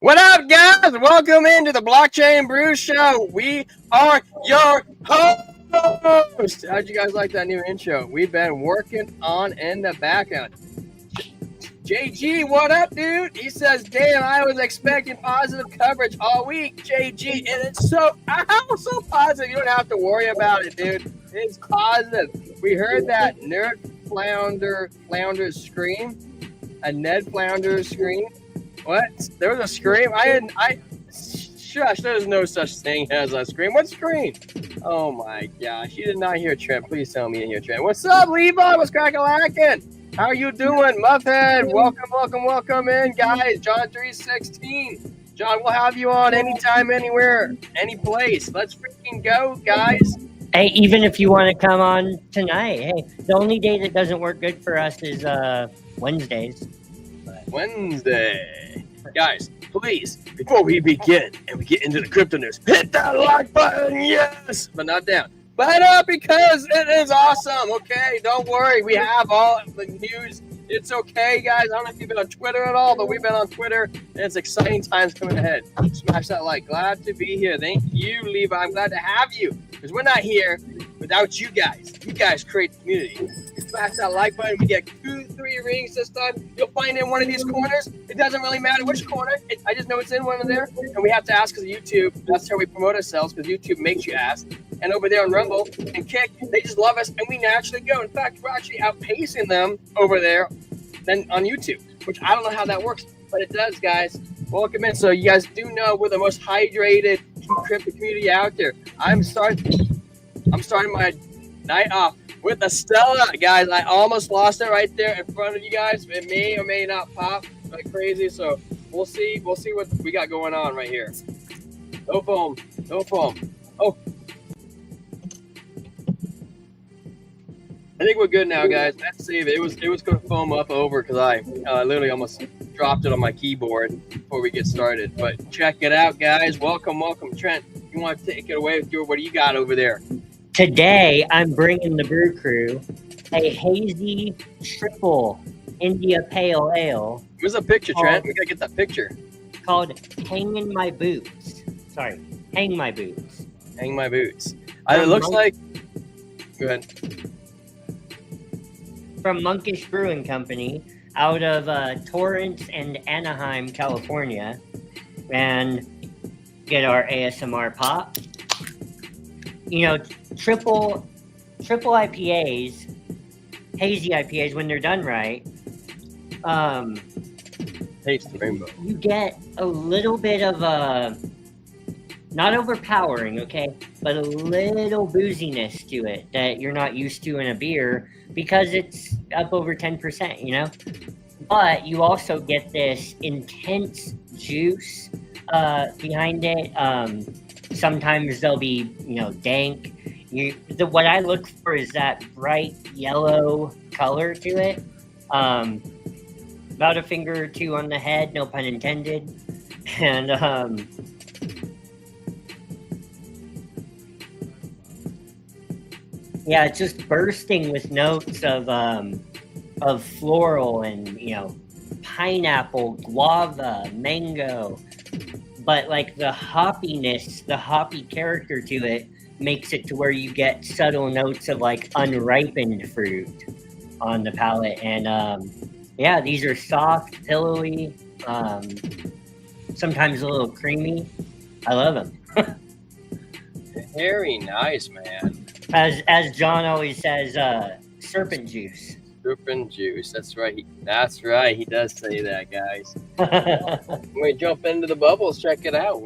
What up, guys? Welcome into the Blockchain Brew Show. We are your hosts. How'd you guys like that new intro? We've been working on in the background. JG, what up, dude? He says, damn, I was expecting positive coverage all week, JG. And it's so positive. You don't have to worry about it, dude. It's positive. We heard that Nerd Flounder scream. A Ned Flounder scream. What? There was a scream? Shush, there's no such thing as a scream. What scream? Oh my gosh, you did not hear Trent. Please tell me you hear Trent. What's up, Levi? What's crackalackin'? How are you doing, Muffhead? Welcome in, guys. John 316. John, we'll have you on anytime, anywhere, any place. Let's freaking go, guys. Hey, even if you want to come on tonight, hey, the only day that doesn't work good for us is Wednesdays. Wednesday. Guys, please, before we begin and we get into the crypto news, hit that like button, yes, but not down. But up because it is awesome, okay? Don't worry, we have all the news. It's okay, guys. I don't know if you've been on Twitter at all, but we've been on Twitter, and it's exciting times coming ahead. Smash that like. Glad to be here. Thank you, Levi. I'm glad to have you, because we're not here without you guys. You guys create the community. Smash that like button. We get 2-3 rings this time. You'll find it in one of these corners. It doesn't really matter which corner. I just know it's in one of there. And we have to ask because YouTube. That's how we promote ourselves, because YouTube makes you ask. And over there on Rumble and Kick, they just love us, and we naturally go. In fact, we're actually outpacing them over there than on YouTube, which I don't know how that works, but it does, guys. Welcome in. So you guys do know we're the most hydrated crypto community out there. I'm starting my night off with a Stella, guys. I almost lost it right there in front of you guys. It may or may not pop like crazy, so we'll see what we got going on right here. No foam. Oh, I think we're good now, guys. Let's save it. It was going to foam up over because I literally almost dropped it on my keyboard before we get started. But check it out, guys. Welcome, Trent. You want to take it away with what do you got over there? Today, I'm bringing the Brew Crew a hazy triple India Pale Ale. Where's the picture, Trent? We got to get that picture. Called Hang My Boots. Hang My Boots. Hang My Boots. It looks like... Go ahead. From Monkish Brewing Company out of Torrance and Anaheim, California. And get our ASMR pop. You know, triple IPAs, hazy IPAs, when they're done right, taste the rainbow. You get a little bit of not overpowering, okay, but a little booziness to it that you're not used to in a beer because it's up over 10%, you know? But you also get this intense juice behind it. Sometimes they'll be, dank. What I look for is that bright yellow color to it. About a finger or two on the head, no pun intended. And yeah, it's just bursting with notes of floral and pineapple, guava, mango. But like the hoppiness, the hoppy character to it makes it to where you get subtle notes of like unripened fruit on the palate. And yeah, these are soft, pillowy, sometimes a little creamy. I love them. Very nice, man. As John always says, serpent juice. Serpent juice. That's right. He does say that, guys. We jump into the bubbles. Check it out.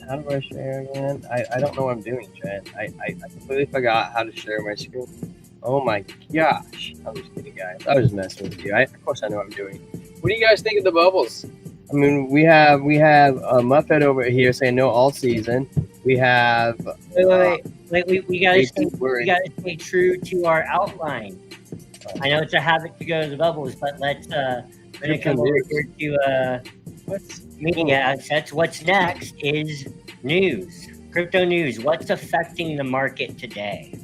How do I share again? I don't know what I'm doing, Trent. I completely forgot how to share my screen. Oh my gosh. I'm just kidding, guys. I was just messing with you. Of course I know what I'm doing. What do you guys think of the bubbles? I mean, we have a Muffet over here saying no all season. We have wait. We gotta stay true to our outline. I know it's a habit to go to the bubbles, but let's come over here to media assets. What's next is news, crypto news. What's affecting the market today?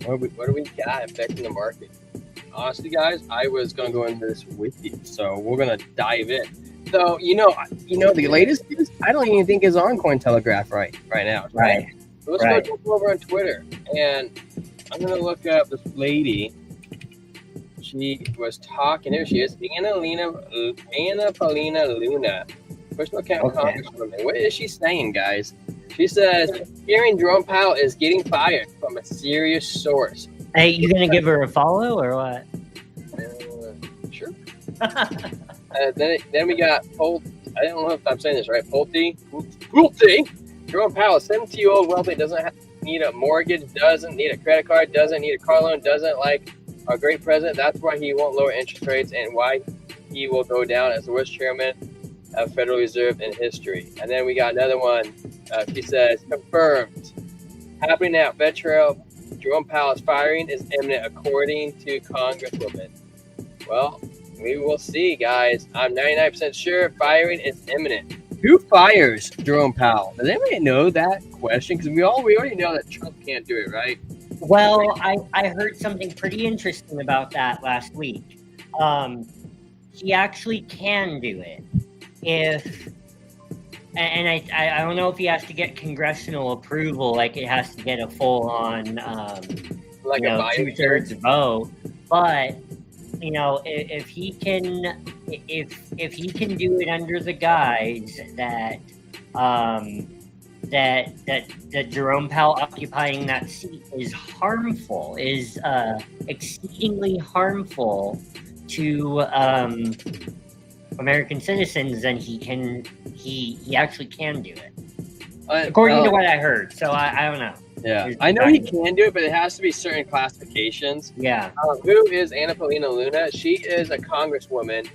What do we got affecting the market? Honestly, guys, I was gonna go into this with you, so we're gonna dive in. So the latest news. I don't even think is on Cointelegraph right now. Right. So let's go jump over on Twitter, and I'm gonna look up this lady. She was talking. Here she is, Anna Paulina Luna, personal account congresswoman. What is she saying, guys? She says, hearing Jerome Powell is getting fired from a serious source. Hey, you gonna give her a follow or what? Sure. Then we got Pulte. I don't know if I'm saying this right. Pulte. Jerome Powell, 70-year-old wealthy, doesn't need a mortgage, doesn't need a credit card, doesn't need a car loan, doesn't like our great president. That's why he won't lower interest rates and why he will go down as the worst chairman of Federal Reserve in history. And then we got another one. She says, confirmed. Happening now. Veteran Jerome Powell's firing is imminent, according to Congresswoman. Well, we will see, guys. I'm 99% sure firing is imminent. Who fires Jerome Powell? Does anybody know that question? Because we already know that Trump can't do it, right? Well, I heard something pretty interesting about that last week. He actually can do it and I don't know if he has to get congressional approval, like it has to get a full-on like a 2/3 vote, but if he can do it under the guise that that Jerome Powell occupying that seat is harmful, is exceedingly harmful to American citizens, then he actually can do it, according to what I heard. So I don't know. Yeah, I know he can do it, but it has to be certain classifications. Yeah. Who is Anna Paulina Luna? She is a congresswoman.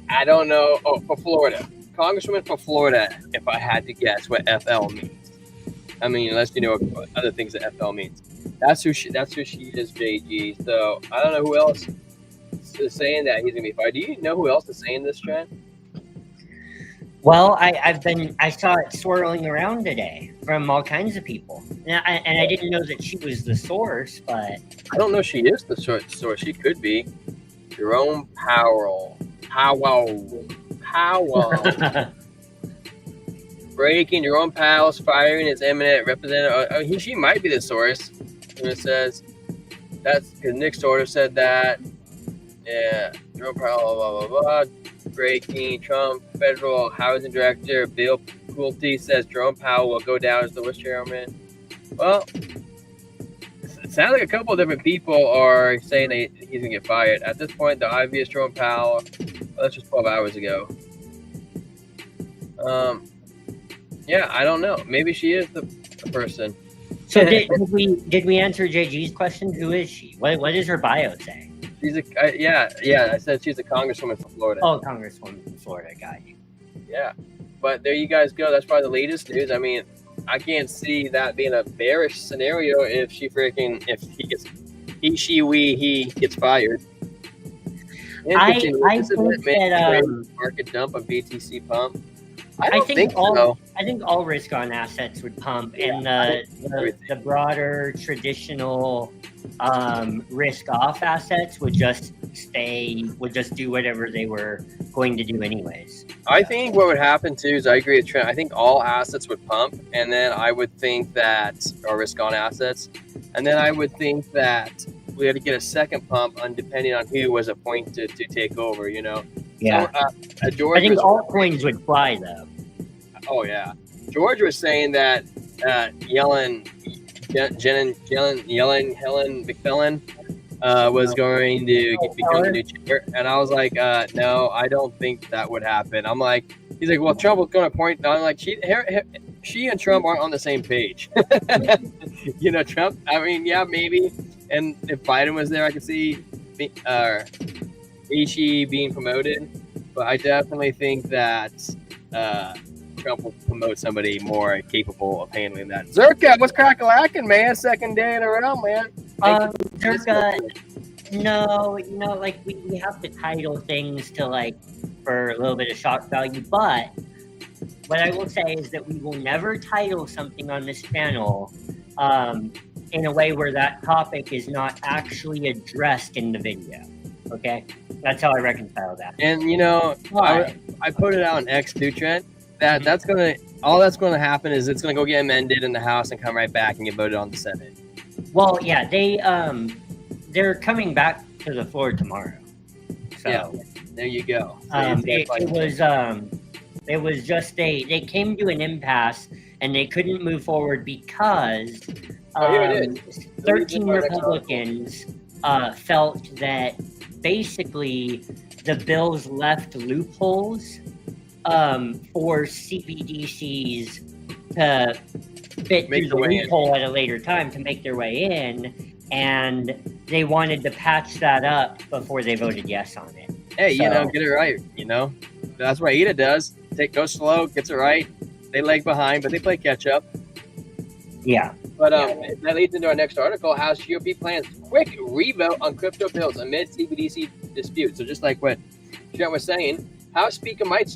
I don't know. Oh, for Florida. Congresswoman for Florida, if I had to guess what FL means. I mean, unless you know other things that FL means. That's who she is, JG. So I don't know who else is saying that he's gonna be fired. Do you know who else is saying this, Trent? Well, I saw it swirling around today from all kinds of people, and I didn't know that she was the source, but I don't know she is the source. She could be. Jerome Powell. Breaking: Jerome Powell's firing is imminent. Representative. She might be the source. And it says that's because Nick Sorter said that. Yeah, Jerome Powell. Blah blah blah. Breaking: Trump federal housing director Bill Pulte says Jerome Powell will go down as the worst chairman. Well, it sounds like a couple of different people are saying he's gonna get fired. At this point, the obvious Jerome Powell. Well, that's just 12 hours ago. Yeah, I don't know. Maybe she is the person. So did we answer JG's question? Who is she? What does her bio say? She's I said she's a congresswoman from Florida. Oh, congresswoman from Florida, got you. Yeah, but there you guys go. That's probably the latest news. I mean, I can't see that being a bearish scenario if he gets fired. I think that market dump of BTC pump. I think all risk on assets would pump, and the broader traditional risk off assets would just do whatever they were going to do anyways. I think what would happen too is I agree with Trent. I think all assets would pump, and then I would think that our risk on assets, and then I would think that we had to get a second pump on depending on who was appointed to take over. Yeah. So, George, I think altcoins would fly though. Oh yeah, George was saying that Helen McMillan was going to become the new chair, and I was like, no, I don't think that would happen. I'm like, he's like, well, Trump was going to appoint. I'm like, she and Trump aren't on the same page. Trump. I mean, yeah, maybe. And if Biden was there, I could see Ishi being promoted, but I definitely think that Trump will promote somebody more capable of handling that. Zerka, what's crack-a-lacking, man? Second day in a row, man. Zerka, no, we have to title things to for a little bit of shock value, but what I will say is that we will never title something on this channel in a way where that topic is not actually addressed in the video. Okay? That's how I reconcile that. And But I put it out on X too, Trent. That's gonna happen is it's gonna go get amended in the House and come right back and get voted on the Senate. well, yeah, they're coming back to the floor tomorrow. So Yeah, there you go. So it was just they came to an impasse and they couldn't move forward because here it is. 13 Republicans felt that basically the bills left loopholes for CBDCs to fit through the loophole at a later time to make their way in, and they wanted to patch that up before they voted yes on it. Hey, get it right. That's what ADA does. Go slow, gets it right. They lag behind, but they play catch up. Yeah. But that leads into our next article. House GOP plans quick revote on crypto bills amid CBDC dispute. So just like what Trent was saying, House Speaker Mike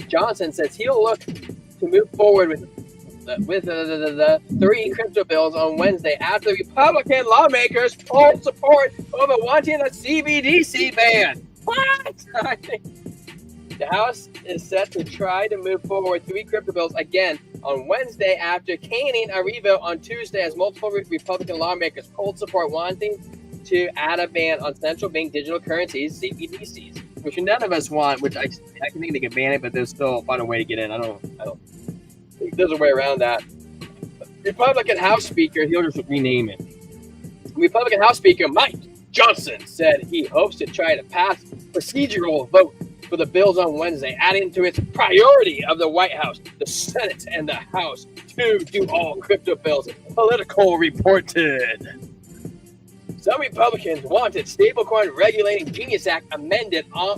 Johnson says he'll look to move forward with the 3 crypto bills on Wednesday after Republican lawmakers pulled support over wanting a CBDC ban. What? The House is set to try to move forward 3 crypto bills again on Wednesday after caning a revote on Tuesday as multiple Republican lawmakers pulled support wanting to add a ban on central bank digital currencies, CBDCs, which none of us want, which I can think they can ban it, but they'll still find a way to get in. I don't think there's a way around that. Republican House Speaker, he'll just rename it. Republican House Speaker Mike Johnson said he hopes to try to pass procedural vote for the bills on Wednesday, adding to its priority of the White House, the Senate, and the House to do all crypto bills. Political reported. Some Republicans wanted stablecoin regulating Genius Act amended or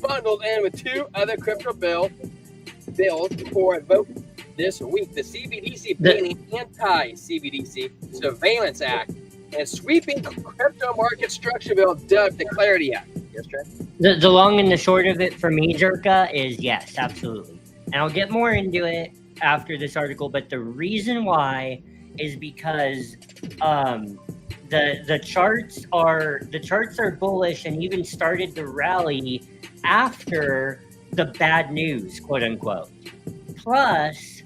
bundled in with 2 other crypto bills for a vote this week. The CBDC banning anti-CBDC Surveillance Act and sweeping crypto market structure bill dubbed the Clarity Act. Yes, Trent? The long and the short of it for me, Jerka, is yes, absolutely. And I'll get more into it after this article, but the reason why is because the charts are bullish and even started to rally after the bad news, quote unquote. Plus,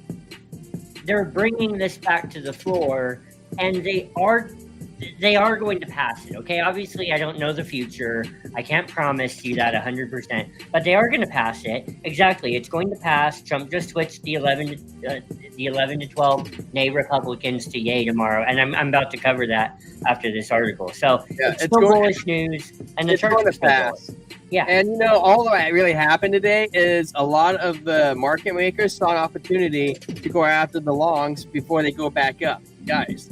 they're bringing this back to the floor, and they are going to pass it. Okay, obviously I don't know the future. I can't promise you that 100%, but they are going to pass it. Exactly, it's going to pass. Trump just switched the 11 to 12 nay Republicans to yay tomorrow, and I'm about to cover that after this article. So it's still bullish news, and the charts are still pass. Yeah, and all that really happened today is a lot of the market makers saw an opportunity to go after the longs before they go back up, guys.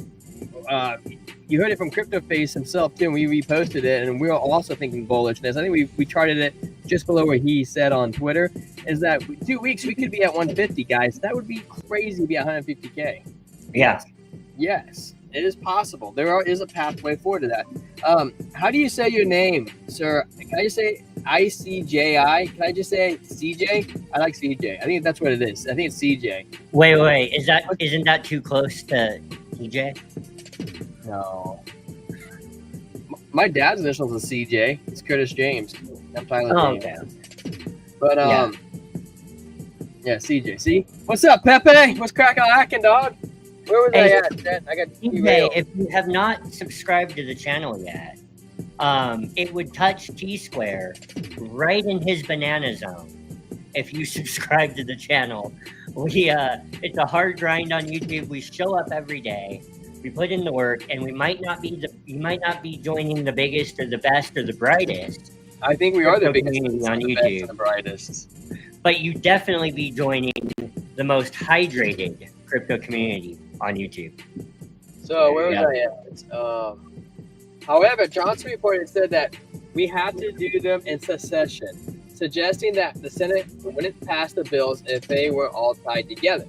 You heard it from CryptoFace himself too, and we reposted it, and we were also thinking bullishness. I think we charted it just below where he said on Twitter, is that 2 weeks we could be at 150, guys. That would be crazy to be at 150K. Yeah. Yes, it is possible. There is a pathway forward to that. How do you say your name, sir? Can I just say ICJI? Can I just say CJ? I like CJ. I think that's what it is. I think it's CJ. Wait. Isn't that too close to TJ? No. My dad's initials is CJ. It's Curtis James. I'm Tyler. Oh, okay. But yeah, CJ. See, what's up, Pepe? What's cracking, dog? Where was I at? I got TJ. If you have not subscribed to the channel yet, it would touch T-Square right in his banana zone. If you subscribe to the channel, it's a hard grind on YouTube. We show up every day. We put in the work, and we might not be joining the biggest or the best or the brightest. I think we are the biggest on YouTube, best and the brightest. But you definitely be joining the most hydrated crypto community on YouTube. So where was I at? However, Johnson reported said that we have to do them in succession, suggesting that the Senate wouldn't pass the bills if they were all tied together.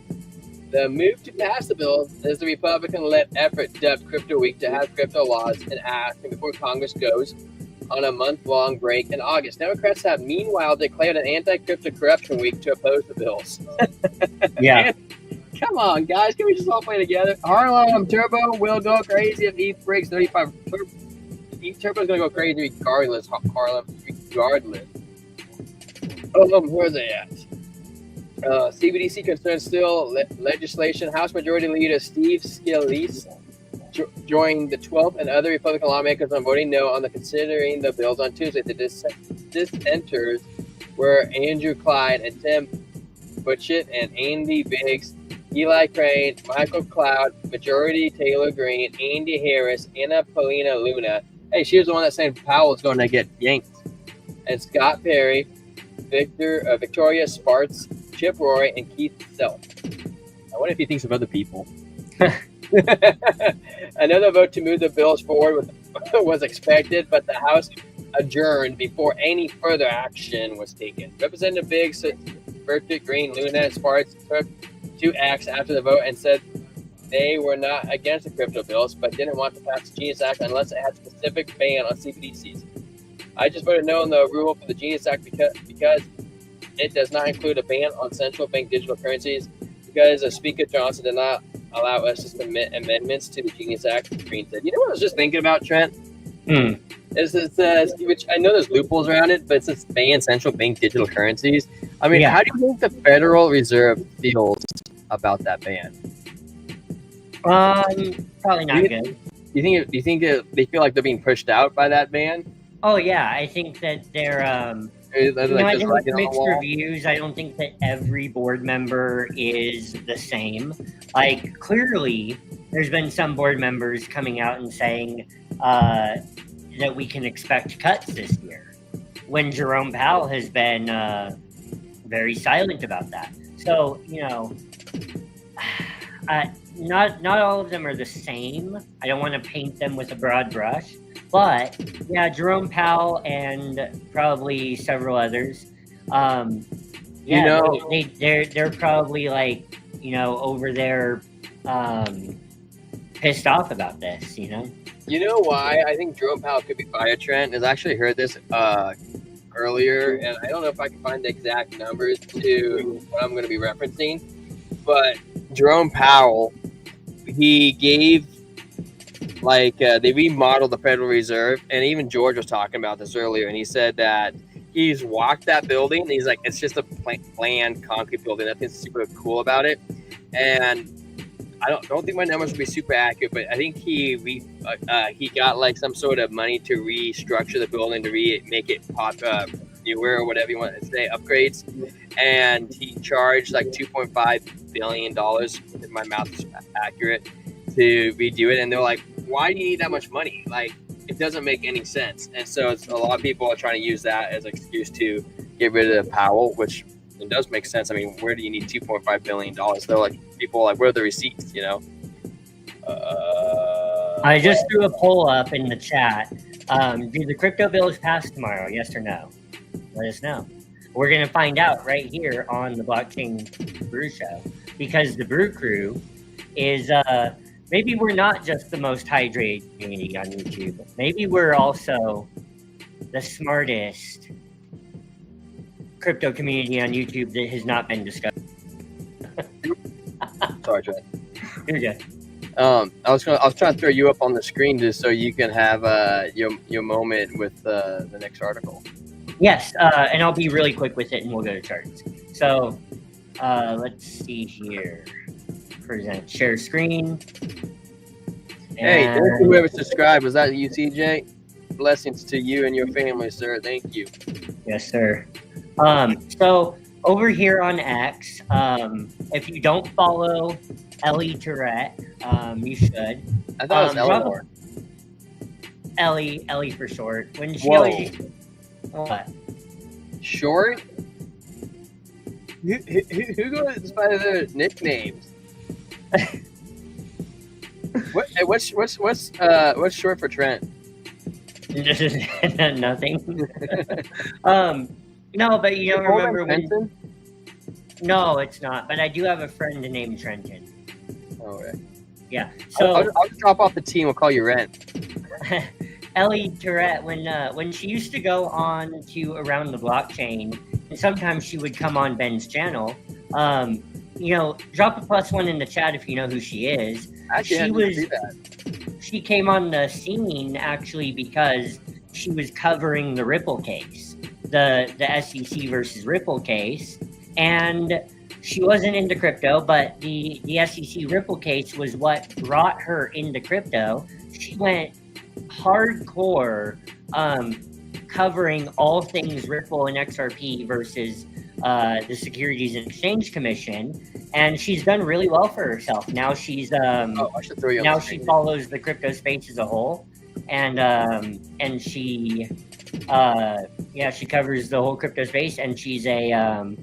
The move to pass the bills is the Republican-led effort dubbed Crypto Week to have crypto laws in action before Congress goes on a month-long break in August. Democrats have meanwhile declared an anti-crypto corruption week to oppose the bills. Yeah. Come on, guys. Can we just all play together? Harlem Turbo will go crazy if ETH breaks 35 Turbo's gonna go crazy regardless. Regardless. Where are they at? CBDC concerns still legislation. House Majority Leader Steve Scalise joined the 12th and other Republican lawmakers on voting no on the considering the bills on Tuesday. The dissenters were Andrew Clyde and Tim Butchett and Andy Biggs, Eli Crane, Michael Cloud, Majority Taylor Greene, Andy Harris, Anna Paulina Luna. Hey, she was the one that said Powell was going to get yanked. And Scott Perry, Victoria Spartz, Chip Roy, and Keith Self. I wonder if he thinks of other people. Another vote to move the bills forward was expected, but the House adjourned before any further action was taken. Representative Biggs, Burkett, Green, Luna, and Spartz took 2 acts after the vote and said they were not against the crypto bills, but didn't want to pass the Genius Act unless it had a specific ban on CBDCs. I just voted no on the rule for the Genius Act because it does not include a ban on central bank digital currencies, because Speaker Johnson did not allow us to submit amendments to the Genius Act. Green said, you know what I was just thinking about, Trent? Which I know there's loopholes around it, but it's this ban central bank digital currencies. I mean, how do you think the Federal Reserve feels about that ban? Probably not good. Do you think they feel like they're being pushed out by that ban? Oh yeah, I think that they're I think it's mixed reviews. I don't think that every board member is the same. Like, clearly, there's been some board members coming out and saying that we can expect cuts this year, when Jerome Powell has been very silent about that. So, not all of them are the same. I don't want to paint them with a broad brush. But yeah, Jerome Powell and probably several others. They're probably like, over there pissed off about this. You know why I think Jerome Powell could be fired, Trent? Is I actually heard this earlier, and I don't know if I can find the exact numbers to what I'm going to be referencing. But Jerome Powell, he gave. They remodeled the Federal Reserve, and even George was talking about this earlier, and he said that he's walked that building, and he's like, it's just a bland concrete building. Nothing's super cool about it. And I don't think my numbers will be super accurate, but I think he got like some sort of money to restructure the building, to make it newer or whatever you want to say, upgrades. And he charged like $2.5 billion, if my math is accurate, to redo it. And they're like, why do you need that much money? Like, it doesn't make any sense. And so a lot of people are trying to use that as an excuse to get rid of Powell, which it does make sense. I mean, where do you need $2.5 billion? They're like, people are like, where are the receipts, I just threw a poll up in the chat. Do the crypto bills pass tomorrow? Yes or no? Let us know. We're going to find out right here on the Blockchain Brew Show, because the Brew Crew is maybe we're not just the most hydrated community on YouTube. Maybe we're also the smartest crypto community on YouTube that has not been discussed. Sorry, Trent. You're good. I was trying to throw you up on the screen just so you can have your moment with the next article. Yes, and I'll be really quick with it, and we'll go to charts. So let's see here. Present, share screen. Hey, thank you whoever subscribed. Was that you, CJ? Blessings to you and your family, sir. Thank you. Yes, sir. So over here on X, if you don't follow Ellie Tourette, you should. I thought it was Eleanor. Ellie for short. When she always what? Short? Who goes by their nicknames? What's short for Trent? Nothing. No, but you don't remember when? No, it's not. But I do have a friend named Trenton. Oh, okay. Yeah. So I'll just drop off the team. We'll call you Rent. Ellie Tourette, when she used to go on to Around the Blockchain, and sometimes she would come on Ben's channel. Drop a +1 in the chat if you know who she is. Actually, she came on the scene actually because she was covering the Ripple case, the SEC versus Ripple case, and she wasn't into crypto, but the SEC Ripple case was what brought her into crypto. She went hardcore, covering all things Ripple and XRP versus the Securities and Exchange Commission, and she's done really well for herself. Now she's I should throw you on now the she screen. follows the crypto space as a whole, and she she covers the whole crypto space, and she's a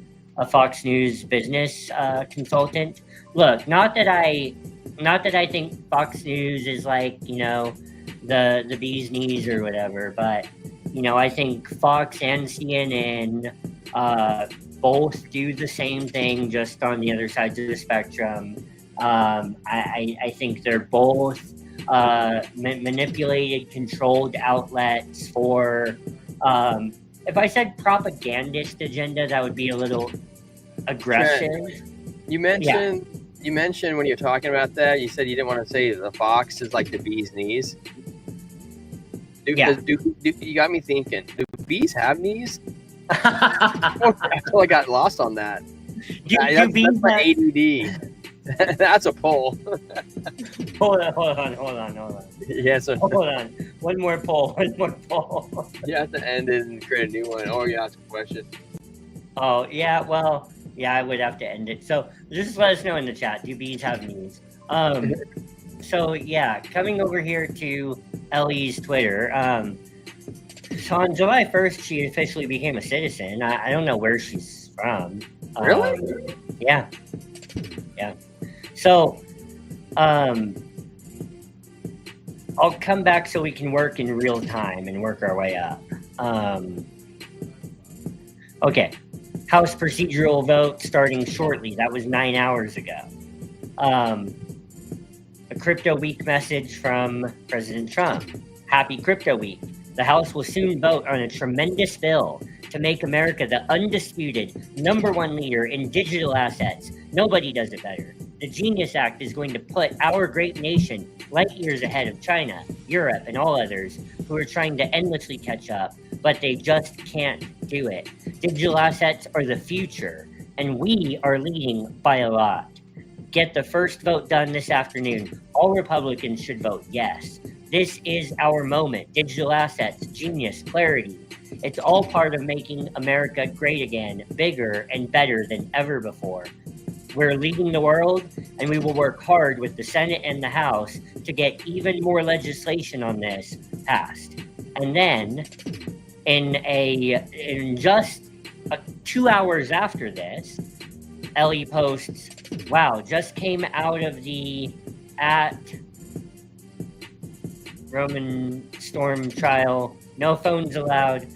Fox News business consultant. Look, not that I think Fox News is like, you know, the bee's knees or whatever, but you know, I think Fox and CNN both do the same thing, just on the other sides of the spectrum. I think they're both manipulated, controlled outlets for, if I said propagandist agenda, that would be a little aggressive. You mentioned when you're talking about that, you said you didn't want to say the fox is like the bee's knees. You got me thinking, do bees have knees? I totally got lost on that. That's my ADD. That's a poll. Hold on. Yeah, so hold on. One more poll. You have to end it and create a new one, or you ask a question. Oh, yeah, well, yeah, I would have to end it. So just let us know in the chat, do bees have knees? So yeah, coming over here to Ellie's Twitter. So on July 1st, she officially became a citizen. I don't know where she's from. Really? Yeah. So, I'll come back so we can work in real time and work our way up. Okay. House procedural vote starting shortly. That was 9 hours ago. A Crypto Week message from President Trump. Happy Crypto Week. The House will soon vote on a tremendous bill to make America the undisputed #1 leader in digital assets. Nobody does it better. The Genius Act is going to put our great nation light years ahead of China, Europe, and all others who are trying to endlessly catch up, but they just can't do it. Digital assets are the future, and we are leading by a lot. Get the first vote done this afternoon. All Republicans should vote yes. This is our moment. Digital assets, genius, clarity. It's all part of making America great again, bigger and better than ever before. We're leading the world, and we will work hard with the Senate and the House to get even more legislation on this passed. And then, in just 2 hours after this, Ellie posts, wow, just came out of the Roman Storm trial, no phones allowed,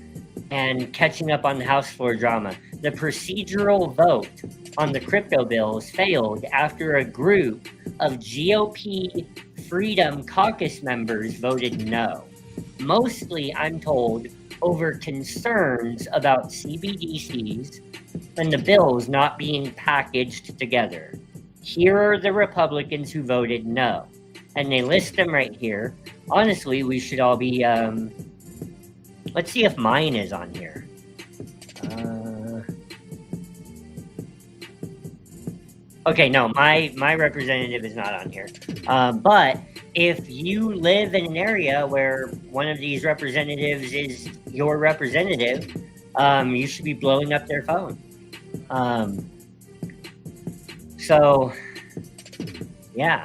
and catching up on the House floor drama. The procedural vote on the crypto bills failed after a group of GOP Freedom Caucus members voted no. Mostly, I'm told, over concerns about CBDCs and the bills not being packaged together. Here are the Republicans who voted no. And they list them right here. Honestly, we should all be, let's see if mine is on here. Okay, no, my representative is not on here. But if you live in an area where one of these representatives is your representative, you should be blowing up their phone. So, yeah.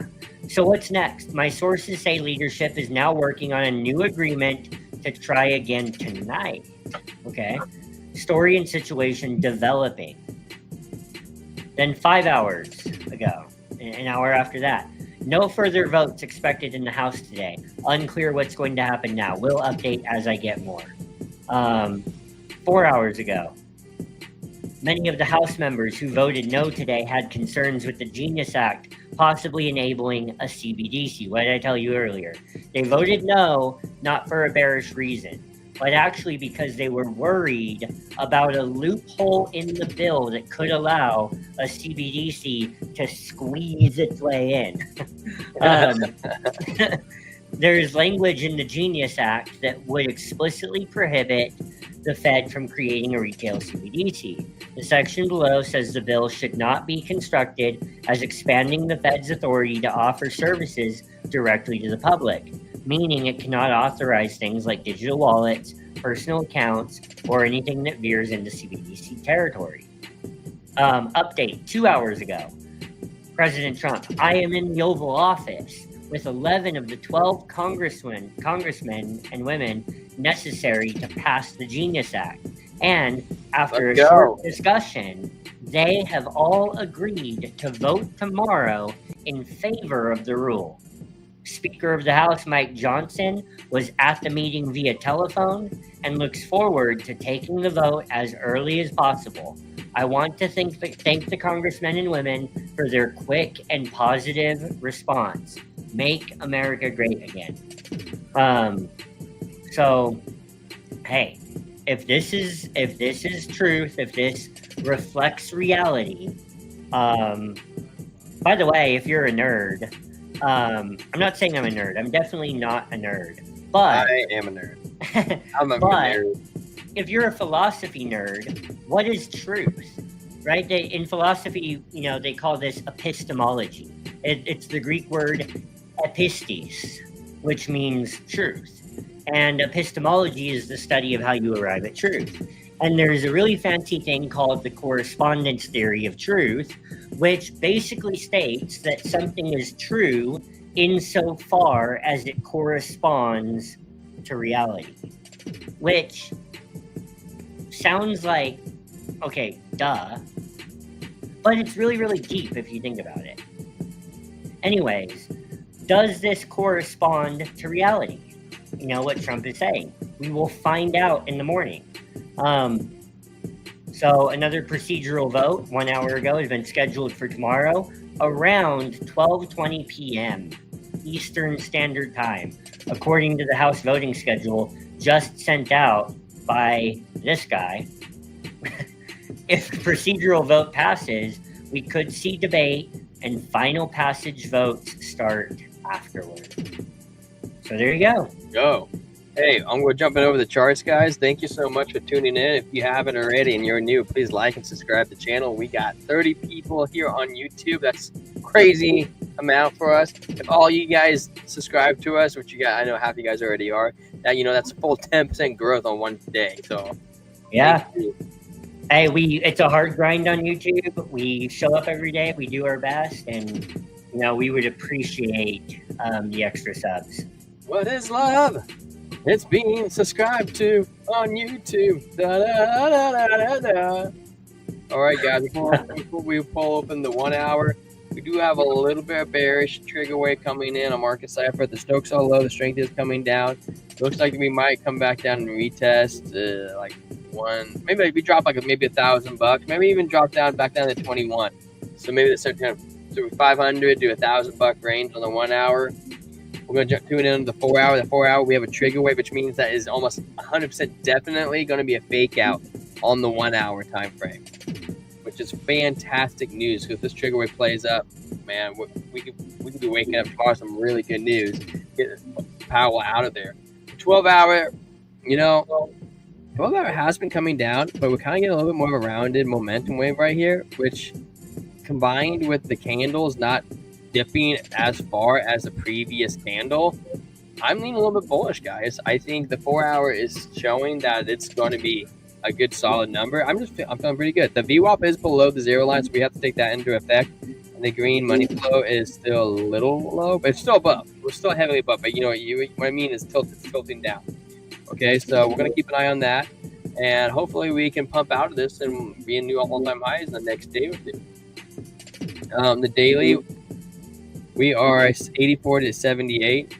So what's next? My sources say leadership is now working on a new agreement to try again tonight. Okay. Story and situation developing. Then 5 hours ago, an hour after that, no further votes expected in the House today. Unclear what's going to happen now. We'll update as I get more. 4 hours ago, many of the House members who voted no today had concerns with the Genius Act possibly enabling a CBDC. What did I tell you earlier? They voted no, not for a bearish reason, but actually because they were worried about a loophole in the bill that could allow a CBDC to squeeze its way in. There is language in the Genius Act that would explicitly prohibit the Fed from creating a retail CBDC. The section below says the bill should not be constructed as expanding the Fed's authority to offer services directly to the public, meaning it cannot authorize things like digital wallets, personal accounts, or anything that veers into CBDC territory. Update 2 hours ago. President Trump, I am in the Oval Office with 11 of the 12 congressmen and women necessary to pass the Genius Act. And after a short discussion, they have all agreed to vote tomorrow in favor of the rule. Speaker of the House Mike Johnson was at the meeting via telephone and looks forward to taking the vote as early as possible. I want to thank the congressmen and women for their quick and positive response. Make America great again. So, hey, if this is truth, if this reflects reality, by the way, if you're a nerd, I'm not saying I'm a nerd. I'm definitely not a nerd. But I am a nerd. I'm a nerd. If you're a philosophy nerd, what is truth? Right? In philosophy, they call this epistemology. It's the Greek word epistes, which means truth. And epistemology is the study of how you arrive at truth. And there's a really fancy thing called the correspondence theory of truth, which basically states that something is true insofar as it corresponds to reality. Which sounds like, okay, duh. But it's really, really deep if you think about it. Anyways, does this correspond to reality? You know what Trump is saying. We will find out in the morning. So another procedural vote 1 hour ago has been scheduled for tomorrow around 12:20 p.m. Eastern Standard Time, according to the House voting schedule just sent out by this guy. If the procedural vote passes, we could see debate and final passage votes start afterward. So there you go. Go. Hey, we're jumping over the charts, guys. Thank you so much for tuning in. If you haven't already and you're new, please like and subscribe to the channel. We got 30 people here on YouTube. That's crazy amount for us. If all you guys subscribe to us, which you got, I know half you guys already are, that's a full 10% growth on one day. So yeah. Hey, it's a hard grind on YouTube. We show up every day. We do our best, and we would appreciate the extra subs. What is love? It's being subscribed to on YouTube. Da, da, da, da, da, da. All right, guys. Before we pull open the 1 hour, we do have a little bit of bearish trigger wave coming in on market cipher. The Stokes are low. The strength is coming down. Looks like we might come back down and retest maybe we drop maybe $1,000, maybe even drop back down to 21. So maybe that's kind of through 500 to $1,000 range on the 1 hour. We're going to tune in the 4 hour. The 4 hour, we have a trigger wave, which means that is almost 100% definitely going to be a fake out on the 1 hour time frame, which is fantastic news. Because if this trigger wave plays up, man, we could be waking up tomorrow with some really good news. Get Powell out of there. 12 hour, 12 hour has been coming down, but we're kind of getting a little bit more of a rounded momentum wave right here, which combined with the candles not dipping as far as the previous candle, I'm leaning a little bit bullish, guys. I think the 4 hour is showing that it's going to be a good solid number. I'm feeling pretty good. The VWAP is below the zero line, so we have to take that into effect. And the green money flow is still a little low, but it's still above. We're still heavily above, but what I mean is tilting down. Okay, so we're going to keep an eye on that, and hopefully we can pump out of this and be in new all-time highs the next day or two. The daily, we are 84 to 78,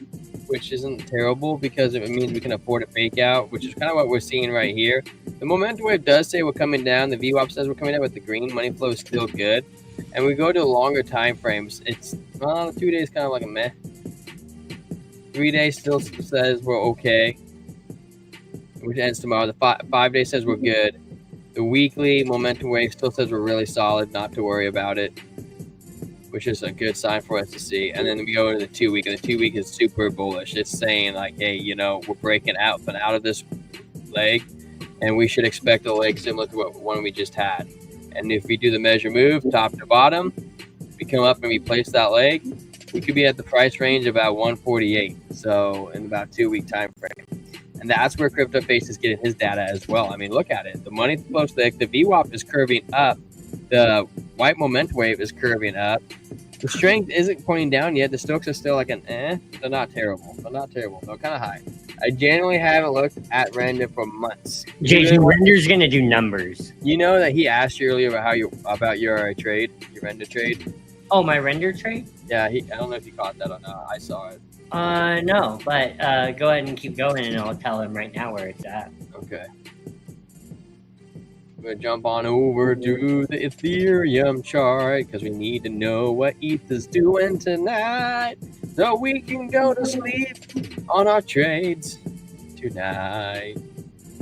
which isn't terrible because it means we can afford a fake out, which is kind of what we're seeing right here. The momentum wave does say we're coming down. The VWAP says we're coming down, but the green money flow is still good. And we go to longer time frames. It's 2 days kind of like a meh. 3 days still says we're okay, which ends tomorrow. The 5 day says we're good. The weekly momentum wave still says we're really solid, not to worry about it. which is a good sign for us to see. And then we go into the 2 week, and the 2 week is super bullish. It's saying like, hey, you know, we're breaking out of this leg, and we should expect a leg similar to what one we just had. And if we do the measure move top to bottom, we come up and we place that leg, we could be at the price range of about 148. So in about 2 week time frame. And that's where CryptoFace is getting his data as well. I mean, look at it. The money flow stick, the VWAP is curving up. The white momentum wave is curving up. The strength isn't pointing down yet. The Stokes are still like an They're not terrible. They're kind of high. I genuinely haven't looked at Render for months. JJ, Render's going to do numbers. You know that he asked you earlier about your trade, your Render trade? Oh, my Render trade? Yeah, I don't know if you caught that or not. I saw it. No, but go ahead and keep going, and I'll tell him right now where it's at. Okay. I'm going to jump on over to the Ethereum chart because we need to know what ETH is doing tonight so we can go to sleep on our trades tonight.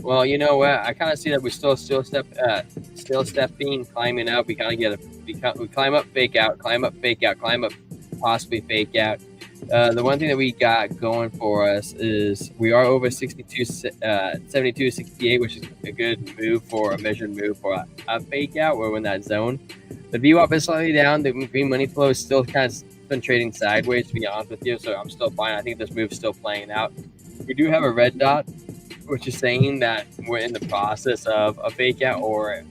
Well, you know what? I kind of see that we still stepping, climbing up. We kind of we climb up, fake out, climb up, fake out, climb up, possibly fake out. The one thing that we got going for us is we are over 72, 68, which is a good move for a measured move for a fake out. We're in that zone. The VWAP is slightly down. The green money flow is still kind of been trading sideways, to be honest with you. So I'm still fine. I think this move is still playing out. We do have a red dot, which is saying that we're in the process of a fake out or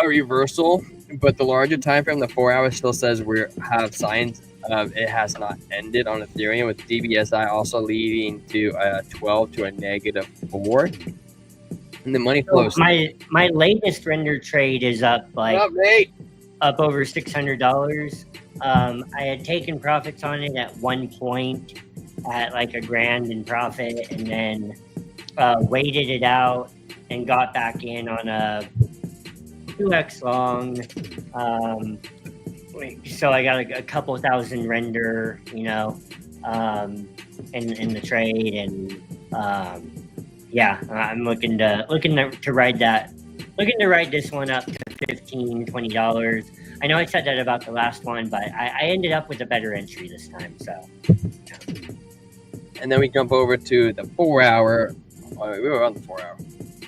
a reversal. But the larger time frame, the 4 hours, still says we have signs of it has not ended on Ethereum, with DBSI also leading to a 12 to a -4. And the money flows. My latest Render trade is up up over $600. I had taken profits on it at one point at like $1,000 in profit, and then waited it out and got back in on a 2x long. So I got a couple thousand Render, you know, in the trade, and yeah, I'm looking to ride that. Looking to ride this one up to $15-20. I know I said that about the last one, but I ended up with a better entry this time. So, and then we jump over to the 4 hour. We were on the 4 hour.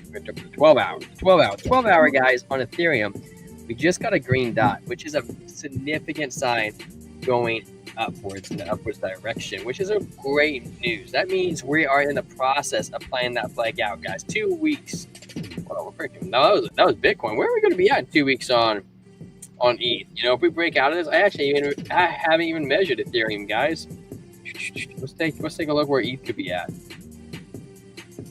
We're going to jump to the 12 hour. 12 hour, guys, on Ethereum. We just got a green dot, which is a significant sign going upwards in the upwards direction, which is a great news. That means we are in the process of playing that flag out, guys. 2 weeks. Well, no, that was Bitcoin. Where are we going to be at in 2 weeks on ETH? You know, if we break out of this, I haven't even measured Ethereum, guys. Let's take a look where ETH could be at.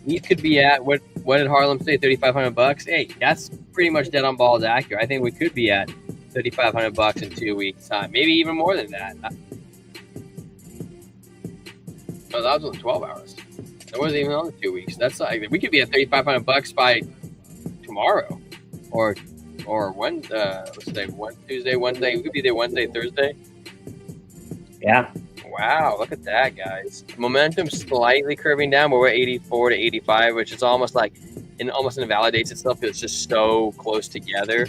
ETH could be at what did Harlem say? $3,500. Hey, that's pretty much dead on balls accurate. I think we could be at $3,500 in 2 weeks time, maybe even more than that. Oh, that was on 12 hours. That wasn't even on the 2 weeks. That's like we could be at $3,500 by tomorrow, or when let's say Tuesday, Wednesday. We could be there Wednesday, Thursday. Yeah. Wow, look at that, guys. Momentum slightly curving down, but we're 84 to 85, which is almost like almost invalidates itself because it's just so close together.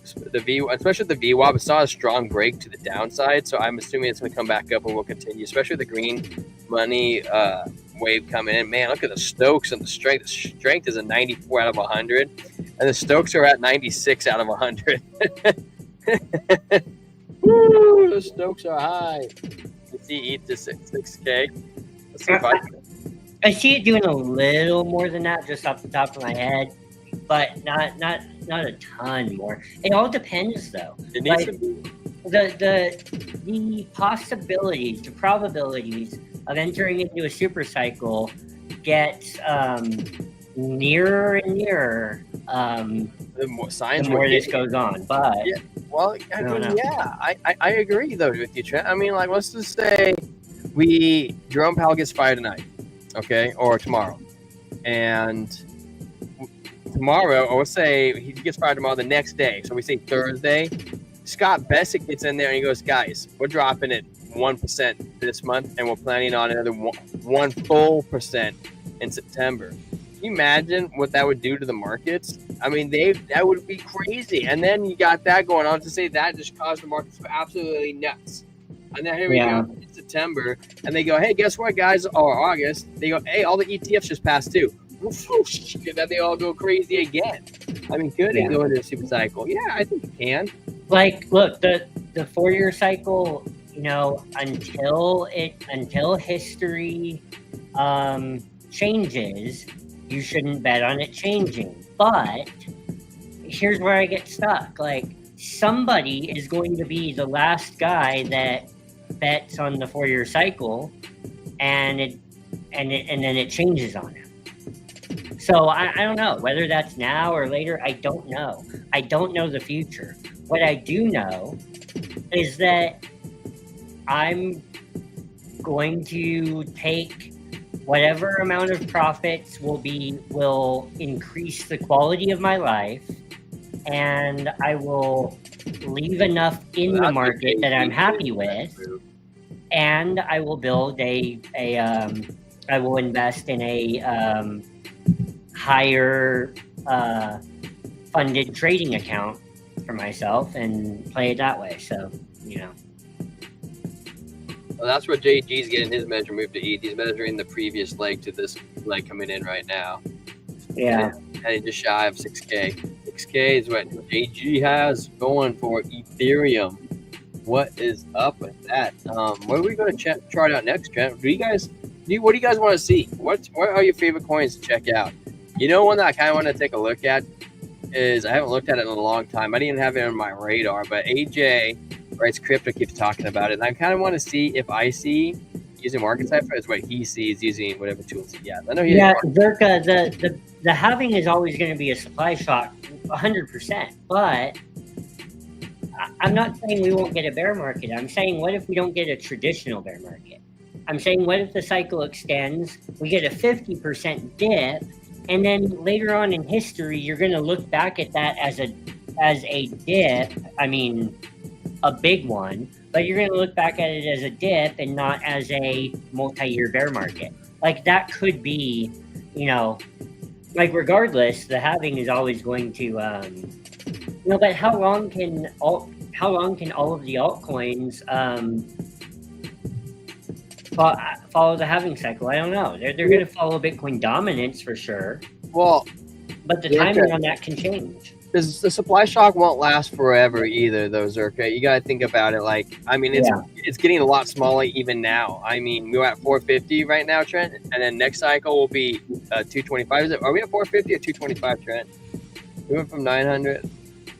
Especially the VWAP, it's not a strong break to the downside, so I'm assuming it's going to come back up and will continue, especially with the green money wave coming in. Man, look at the Stokes and the strength. The strength is a 94 out of 100, and the Stokes are at 96 out of 100. Woo, the Stokes are high. See ETH to 6K. Let's see if I see it doing a little more than that, just off the top of my head, but not a ton more. It all depends, though. It needs to be. The possibilities, the probabilities of entering into a super cycle gets nearer and nearer. The more signs, the more this goes on, but yeah. Well, I agree though with you, Trent. I mean, like, let's just say Jerome Powell gets fired tonight, okay, or tomorrow, and tomorrow, or let's say he gets fired tomorrow, the next day. So we say Thursday. Scott Bessick gets in there and he goes, guys, we're dropping it 1% this month, and we're planning on another one full percent in September. Can you imagine what that would do to the markets? I mean, that would be crazy. And then you got that going on to say that just caused the markets to go absolutely nuts. And then here we go in September, and they go, hey, guess what, guys? Or August, they go, hey, all the ETFs just passed too. And then they all go crazy again. I mean, could it go into a super cycle? Yeah, I think it can. Like, look, the 4-year cycle, you know, until history changes, you shouldn't bet on it changing. But here's where I get stuck. Like, somebody is going to be the last guy that bets on the 4-year cycle, and then it changes on him. So I don't know whether that's now or later. I don't know. I don't know the future. What I do know is that I'm going to take whatever amount of profits will increase the quality of my life, and I will leave enough in the market that I'm happy with, and I will build I will invest in a higher funded trading account for myself and play it that way. So, you know. Well, that's where JG's getting his measure moved to ETH. He's measuring the previous leg to this leg coming in right now. Yeah. And just shy of 6K. 6K is what JG has going for Ethereum. What is up with that? What are we going to chart out next, Trent? What do you guys want to see? What are your favorite coins to check out? You know, one that I kind of want to take a look at is, I haven't looked at it in a long time. I didn't even have it on my radar, but AJ Writes Crypto keeps talking about it. And I kind of want to see if I see using market cipher is what he sees using whatever tools he has. I know he Zerka, the halving is always going to be a supply shock, 100%. But I'm not saying we won't get a bear market. I'm saying, what if we don't get a traditional bear market? I'm saying, what if the cycle extends, we get a 50% dip, and then later on in history, you're going to look back at that as a dip. I mean, a big one, but you're going to look back at it as a dip and not as a multi-year bear market. Like, that could be, you know, like, regardless, the halving is always going to, you know, but how long can all of the altcoins follow the halving cycle? I don't know. They're going to follow Bitcoin dominance for sure. Well, but the timing on that can change. The supply shock won't last forever either, though, Zerka. You got to think about it. Like, I mean, it's getting a lot smaller even now. I mean, we're at 450 right now, Trent, and then next cycle will be 225. Are we at 450 or 225, Trent? We went from 900.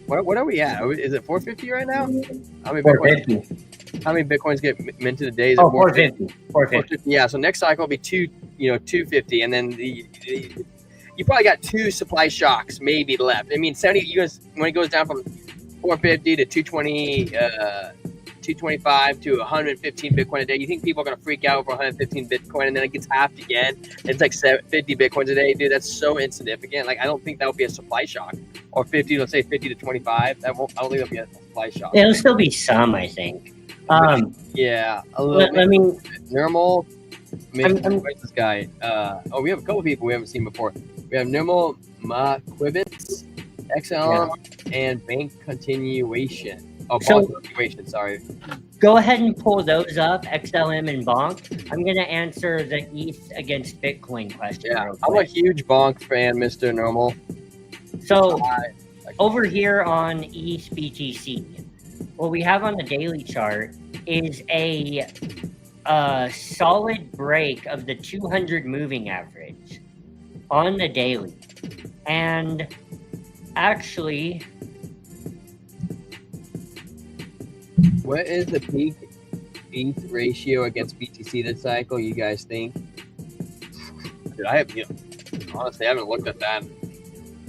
What are we at? Is it 450 right now? How many Bitcoins get minted a day? Is it 450. 450. Yeah. So next cycle will be 250, and then you probably got two supply shocks maybe left. I mean, 70. When it goes down from 450 to 220, 225 to 115 Bitcoin a day, you think people are gonna freak out over 115 Bitcoin, and then it gets halved again? It's like 50 Bitcoins a day, dude. That's so insignificant. Like, I don't think that would be a supply shock. Or 50, let's say 50 to 25. I don't think that'll be a supply shock. There'll still be some, I think. Yeah, a little. I mean, normal. Where's this guy? We have a couple people we haven't seen before. We have Normal, Quibits, XLM, and Bank Continuation. Bonk Continuation, sorry. Go ahead and pull those up, XLM and Bonk. I'm going to answer the ETH against Bitcoin question. Yeah, I'm a huge Bonk fan, Mr. Normal. So, over here on ETH BTC, what we have on the daily chart is a solid break of the 200 moving average on the daily. And actually, what is the peak ETH ratio against BTC this cycle, you guys think? Dude, honestly, I haven't looked at that.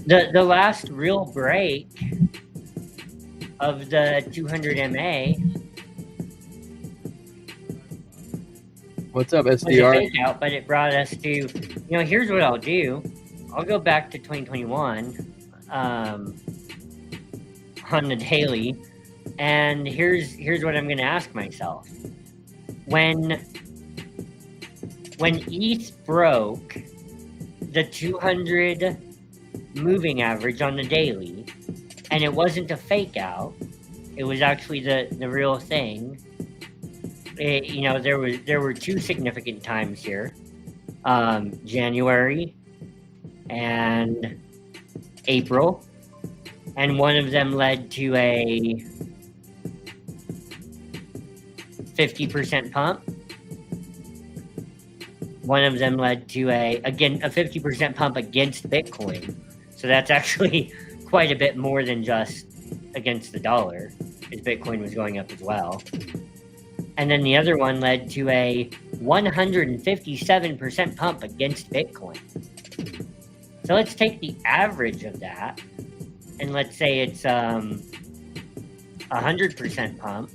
The last real break of the 200 MA. What's up, SDR? Out, but it brought us to, here's what I'll do. I'll go back to 2021 on the daily, and here's what I'm going to ask myself. When ETH broke the 200 moving average on the daily, and it wasn't a fake out. It was actually the real thing. There were two significant times here, January and April, and one of them led to a 50% pump. One of them led to a 50% pump against Bitcoin. So that's actually quite a bit more than just against the dollar, because Bitcoin was going up as well. And then the other one led to a 157% pump against Bitcoin. So let's take the average of that, and let's say it's 100% pump.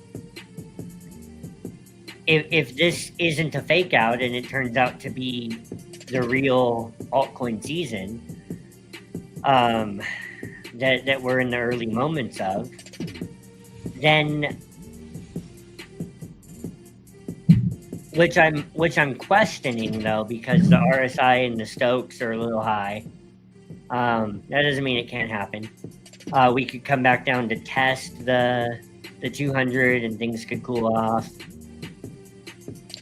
If this isn't a fake out and it turns out to be the real altcoin season that we're in the early moments of, then which I'm questioning though, because the RSI and the Stokes are a little high. That doesn't mean it can't happen. We could come back down to test the 200 and things could cool off.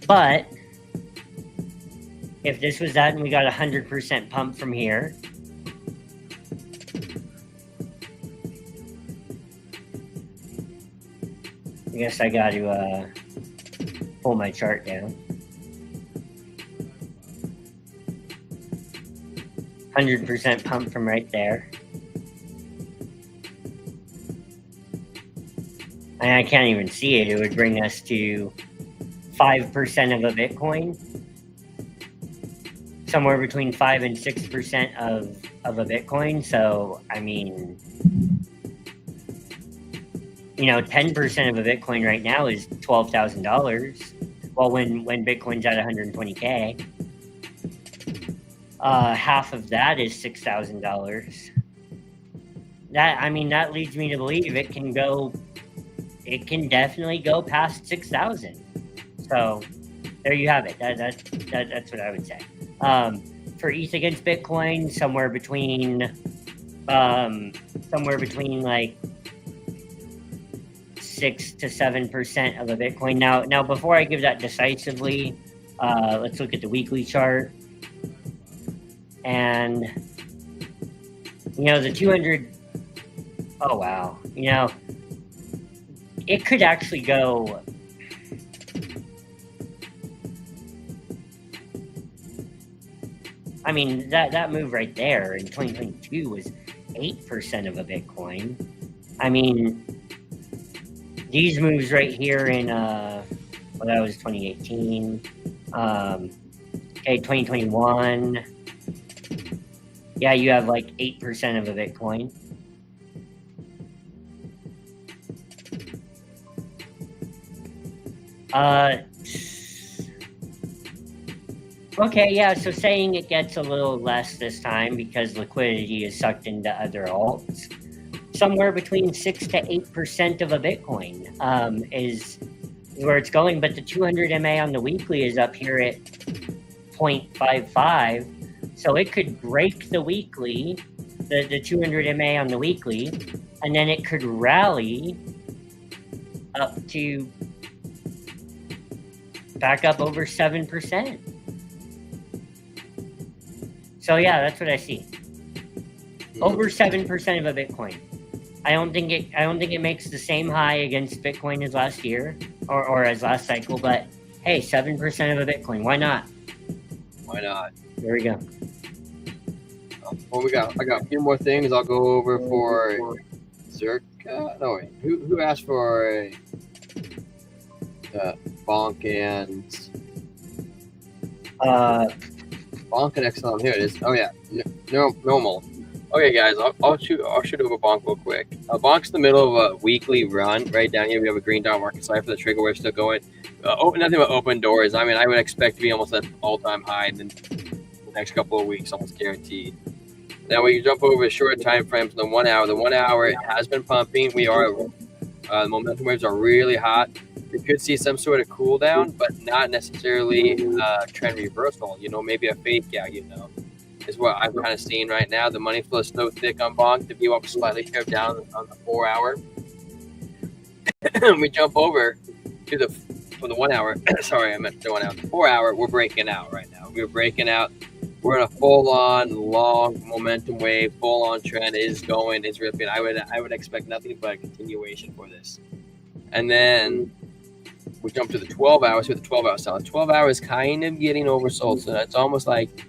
But if this was that and we got 100% pump from here, I guess I got to pull my chart down. 100% pump from right there. And I can't even see it. It would bring us to 5% of a Bitcoin, somewhere between 5 and 6% of a Bitcoin. So, I mean, 10% of a Bitcoin right now is $12,000. Well, when Bitcoin's at 120K, half of that is $6,000. That leads me to believe it can definitely go past 6,000. So there you have it. That's what I would say. For ETH against Bitcoin, somewhere between like 6 to 7% of a Bitcoin. Now before I give that decisively, let's look at the weekly chart. And the 200. Oh wow. It could actually go. I mean, that move right there in 2022 was 8% of a Bitcoin. I mean, these moves right here in, that was 2018. 2021. Yeah, you have like 8% of a Bitcoin. Okay, yeah, so saying it gets a little less this time because liquidity is sucked into other alts. Somewhere between 6 to 8% of a Bitcoin is where it's going, but the 200 MA on the weekly is up here at 0.55, so it could break the weekly, the 200 MA on the weekly, and then it could rally up to back up over 7%. So yeah, that's what I see. Over 7% of a Bitcoin. I don't think it makes the same high against Bitcoin as last year or as last cycle, but hey, 7% of a Bitcoin. Why not? Why not? There we go. Well, I got a few more things I'll go over for Zerka. No, wait. Who asked for a Bonk and Bonk and XLM? Here it is. Oh yeah, normal. Okay, guys, I'll shoot over Bonk real quick. Bonk's in the middle of a weekly run. Right down here, we have a green dot market slide for the trigger. We're still going. Nothing but open doors. I mean, I would expect to be almost at all-time high in the next couple of weeks, almost guaranteed. Now we jump over short time frames. The 1 hour. The 1 hour, it has been pumping. The momentum waves are really hot. We could see some sort of cool down, but not necessarily trend reversal. Maybe a fake out. is what I'm kind of seeing right now. The money flow is so thick on Bonk. The VWAP is slightly shoved down on the 4 hour. We jump over to the for the 1 hour. Sorry, I meant the 1 hour. The 4 hour, we're breaking out right now. We're breaking out. We're in a full-on long momentum wave. Full-on trend is going. It's ripping. I would expect nothing but a continuation for this. And then we jump to the 12 hours with the 12 hour sell. 12 hours kind of getting oversold. So it's almost like,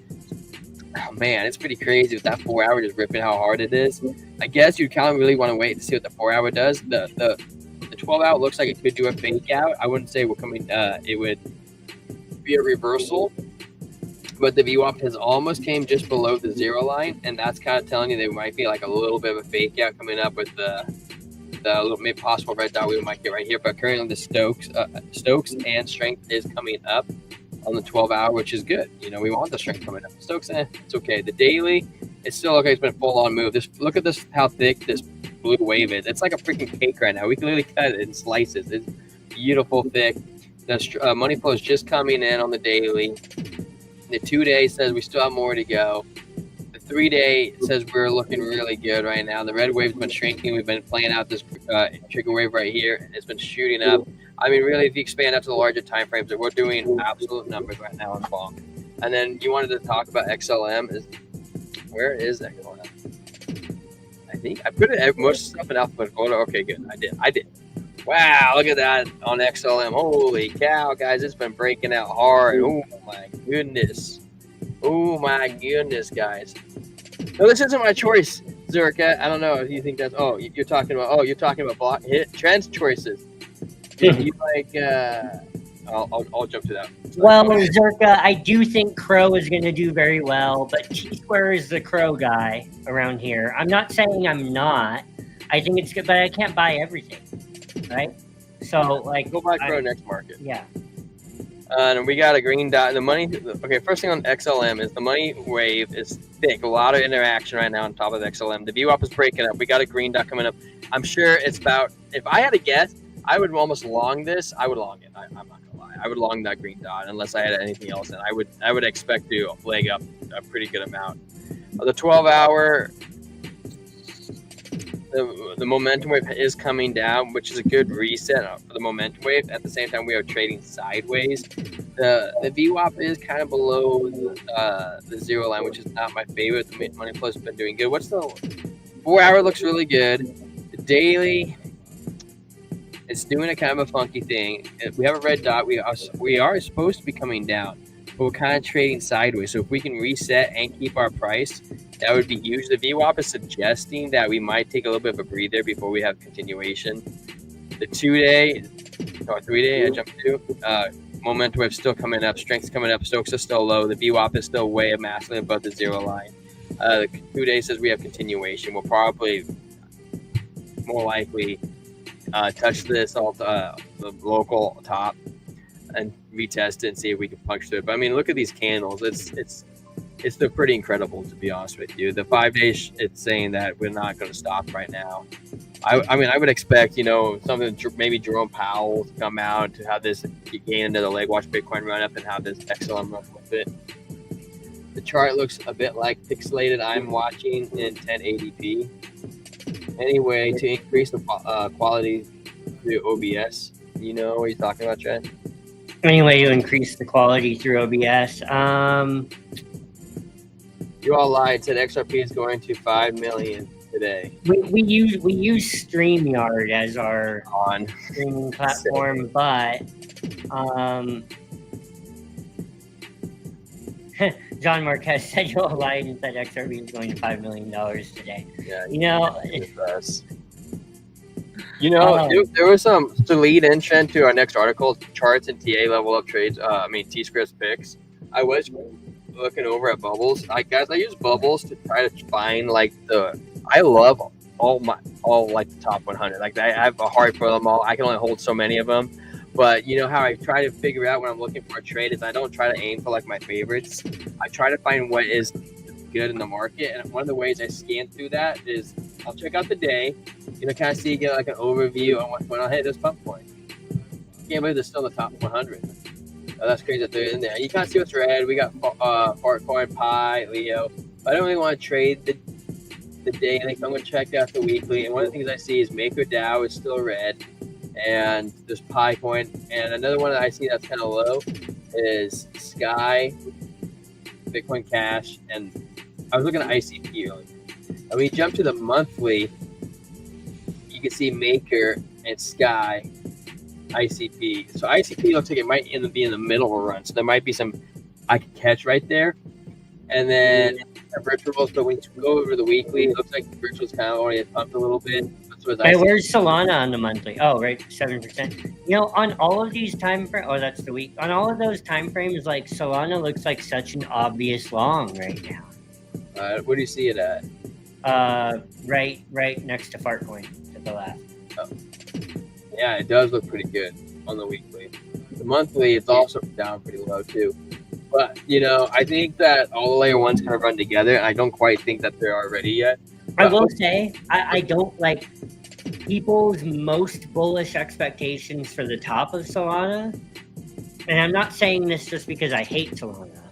oh man, it's pretty crazy with that 4 hour just ripping how hard it is. I guess you kind of really want to wait to see what the 4 hour does. The 12 hour looks like it could do a fake out. I wouldn't say we're coming. It would be a reversal, but the VWAP has almost came just below the 0 line, and that's kind of telling you there might be like a little bit of a fake out coming up with the maybe possible red dot we might get right here. But currently the Stokes and strength is coming up on the 12 hour, which is good. You know, we want the strength coming up. Stokes, it's okay. The daily, it's still okay. It's been a full on move. Look at this, how thick this blue wave is. It's like a freaking cake right now. We can literally cut it in slices. It's beautiful, thick. The money flow is just coming in on the daily. The 2 day says we still have more to go. The 3 day says we're looking really good right now. The red wave's been shrinking. We've been playing out this trigger wave right here. It's been shooting up. I mean, really, if you expand out to the larger time frames, we're doing absolute numbers right now on Bonk. And then you wanted to talk about XLM. Where is XLM? I think I put it most stuff in alphabetical order. Okay, good. I did. Wow, look at that on XLM. Holy cow, guys, it's been breaking out hard. Oh my goodness. Oh my goodness, guys. No, this isn't my choice, Zerka. I don't know if you think that's. You're talking about block hit trend choices. You like? I'll jump to that. Well, Zerka, I do think Crow is going to do very well, but T-Square is the Crow guy around here. I'm not saying I'm not. I think it's good, but I can't buy everything, right? So, like, go buy Crow next market. Yeah. And we got a green dot. The money. Okay, first thing on XLM is the money wave is thick. A lot of interaction right now on top of XLM. The VWAP is breaking up. We got a green dot coming up. I'm sure it's about. If I had to guess, I would almost long this. I would long it. I'm not gonna lie. I would long that green dot unless I had anything else. And I would expect to leg up a pretty good amount. The 12 hour. The momentum wave is coming down, which is a good reset for the momentum wave. At the same time, we are trading sideways. The VWAP is kind of below the 0 line, which is not my favorite. The money flow has been doing good. What's the 4 hour looks really good. The daily, it's doing a kind of a funky thing. If we have a red dot, we are supposed to be coming down, but we're kind of trading sideways. So if we can reset and keep our price, that would be huge. The VWAP is suggesting that we might take a little bit of a breather before we have continuation. The 2 day or 3 day, I jumped to. Momentum wave still coming up. Strength's coming up. Stokes are still low. The VWAP is still way massively above the 0 line. The 2 day says we have continuation. We'll probably more likely touch this the local top and retest it and see if we can punch through it. But I mean, look at these candles. They're pretty incredible, to be honest with you. The 5 days, it's saying that we're not going to stop right now. I mean, I would expect, something maybe Jerome Powell to come out to have this gain another leg, watch Bitcoin run up and have this XLM run with it. The chart looks a bit like pixelated. I'm watching in 1080p. Anyway, to increase the quality through OBS, you know what he's talking about, Trent? Anyway, to increase the quality through OBS. You all lied. Said XRP is going to 5 million today. We use StreamYard as our streaming platform, but John Marquez said you all lied and said XRP is going to $5 million today. Yeah, there was some to lead in, Trent, to our next article, charts and TA level up trades. T-Script's picks. I was looking over at bubbles. I use bubbles to try to find I love all the top 100. Like I have a heart for them all. I can only hold so many of them. But you know how I try to figure out when I'm looking for a trade is I don't try to aim for my favorites. I try to find what is good in the market. And one of the ways I scan through that is I'll check out the day, kind of see, get an overview on when I'll hit this pump point. Can't believe they're still in the top 100. That's crazy that they're in there. You kind of see what's red. We got Fartcoin, Pi, Leo. I don't really want to trade the daily. So I'm going to check out the weekly. And one of the things I see is MakerDAO is still red, and there's PiCoin, and another one that I see that's kind of low is Sky, Bitcoin Cash, and I was looking at ICP earlier. And when you jump to the monthly, you can see Maker and Sky, ICP. So ICP looks like it might be in the middle of a run. So there might be some I could catch right there. And then virtuals, but when you go over the weekly, it looks like the virtuals kind of already pumped a little bit. Hey, where's Solana on the monthly? Oh, right, 7%. You know, on all of these time frames, oh, that's the week. On all of those time frames, like Solana looks like such an obvious long right now. Where do you see it at? Right next to Fartcoin to the left. Oh. Yeah, it does look pretty good on the weekly. The monthly, it's also down pretty low too. But, you know, I think that all the layer ones kind of run together, and I don't quite think that they are ready yet. I will say, I don't like people's most bullish expectations for the top of Solana. And I'm not saying this just because I hate Solana.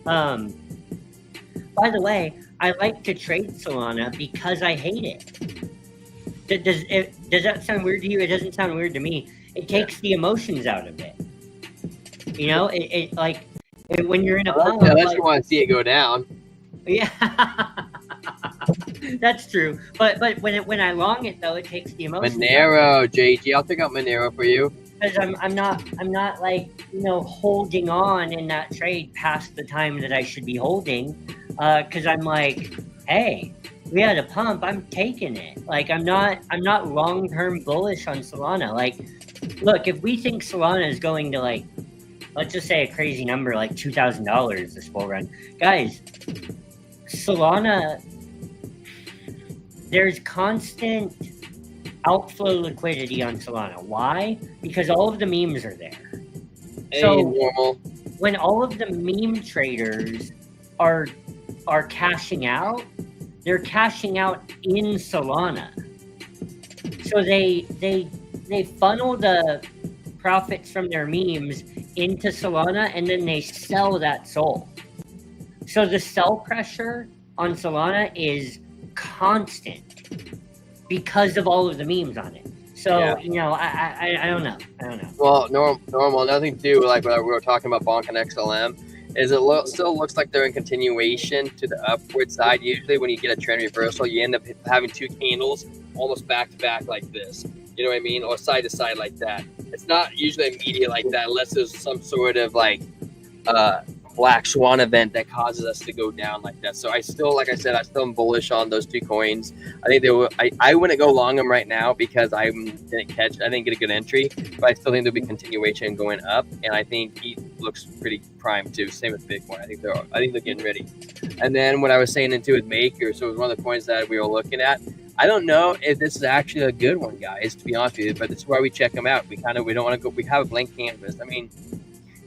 By the way, I like to trade Solana because I hate it. Does that sound weird to you? It doesn't sound weird to me. It takes the emotions out of it. You know, when you're in a pump, unless you want to see it go down. Yeah, that's true. But when I long it though, it takes the emotion. Monero, JG, I'll pick up Monero for you. Because I'm not like, you know, holding on in that trade past the time that I should be holding. Because I'm like, hey, we had a pump, I'm taking it. Like I'm not long term bullish on Solana. Like, look, if we think Solana is going to, like, let's just say a crazy number like $2,000 this bull run, guys, Solana, there's constant outflow liquidity on Solana. Why? Because all of the memes are there. So normal. When all of the meme traders are cashing out, they're cashing out in Solana. So they funnel the profits from their memes into Solana, and then they sell that SOL. So the sell pressure on Solana is constant because of all of the memes on it. So, yeah. You know, I don't know. Well, normal. Nothing to do like what we were talking about Bonk and XLM. Is it still looks like they're in continuation to the upward side. Usually when you get a trend reversal, you end up having two candles almost back to back like this. You know what I mean? Or side to side like that. It's not usually immediate like that unless there's some sort of like black swan event that causes us to go down like that. So I still, like I said, I still am bullish on those two coins. I think they will. I wouldn't go long them right now because I didn't get a good entry, but I still think there'll be continuation going up, and I think ETH looks pretty prime too. Same with Bitcoin. I think they're getting ready. And then what I was saying into with Maker, so it was one of the coins that we were looking at. I don't know if this is actually a good one, guys, to be honest with you, but this is why we check them out. We don't want to go. We have a blank canvas. I mean,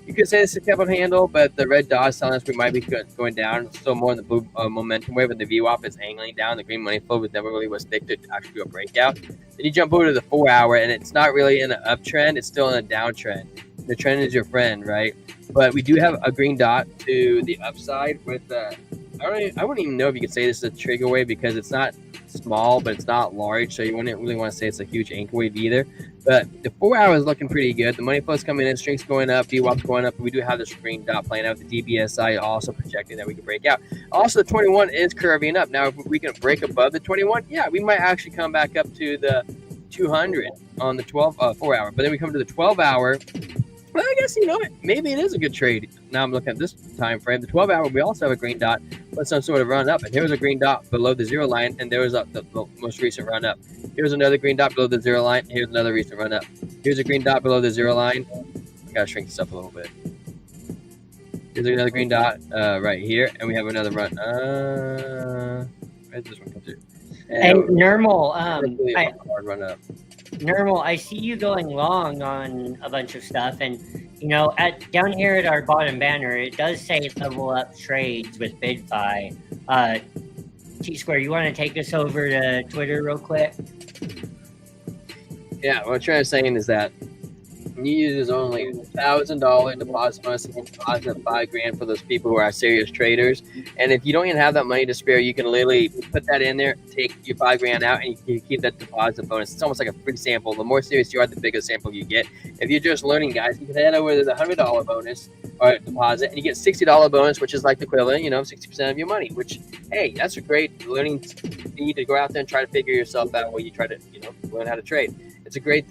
you could say it's a capital handle, but the red dot is telling us we might be going down. Still more in the blue momentum wave, and the VWAP is angling down. The green money flow was never really stick to actually do a breakout. Then you jump over to the 4 hour, and it's not really in an uptrend. It's still in a downtrend. The trend is your friend, right? But we do have a green dot to the upside with I wouldn't even know if you could say this is a trigger wave because it's not small, but it's not large. So you wouldn't really want to say it's a huge anchor wave either. But the 4 hour is looking pretty good. The money flow's coming in, strength's going up, VWAP's going up. We do have this green dot playing out. The DBSI also projecting that we can break out. Also, the 21 is curving up. Now, if we can break above the 21, yeah, we might actually come back up to the 200 on the 4 hour. But then we come to the 12 hour. Well, I guess, you know, maybe it is a good trade. Now I'm looking at this time frame. The 12 hour, we also have a green dot, but some sort of run up. And here was a green dot below the zero line, and there was the most recent run up. Here's another green dot below the zero line. Here's another recent run up. Here's a green dot below the zero line. I gotta shrink this up a little bit. Here's another green dot right here, and we have another run. Where's this one come through? Hey, Normal. Run up. Normal, I see you going long on a bunch of stuff, and you know, down here at our bottom banner, it does say level up trades with BYDFi. T-Square, you want to take us over to Twitter real quick? Yeah, what I'm trying to say is that You use only $1,000 deposit bonus. You can deposit $5,000 for those people who are serious traders. And if you don't even have that money to spare, you can literally put that in there, take your $5,000 out, and you keep that deposit bonus. It's almost like a free sample. The more serious you are, the bigger sample you get. If you're just learning, guys, you can head over to the $100 bonus or deposit, and you get $60 bonus, which is like the equivalent, 60% of your money. Which, hey, that's a great learning. You need to go out there and try to figure yourself out while you try to, learn how to trade. It's a great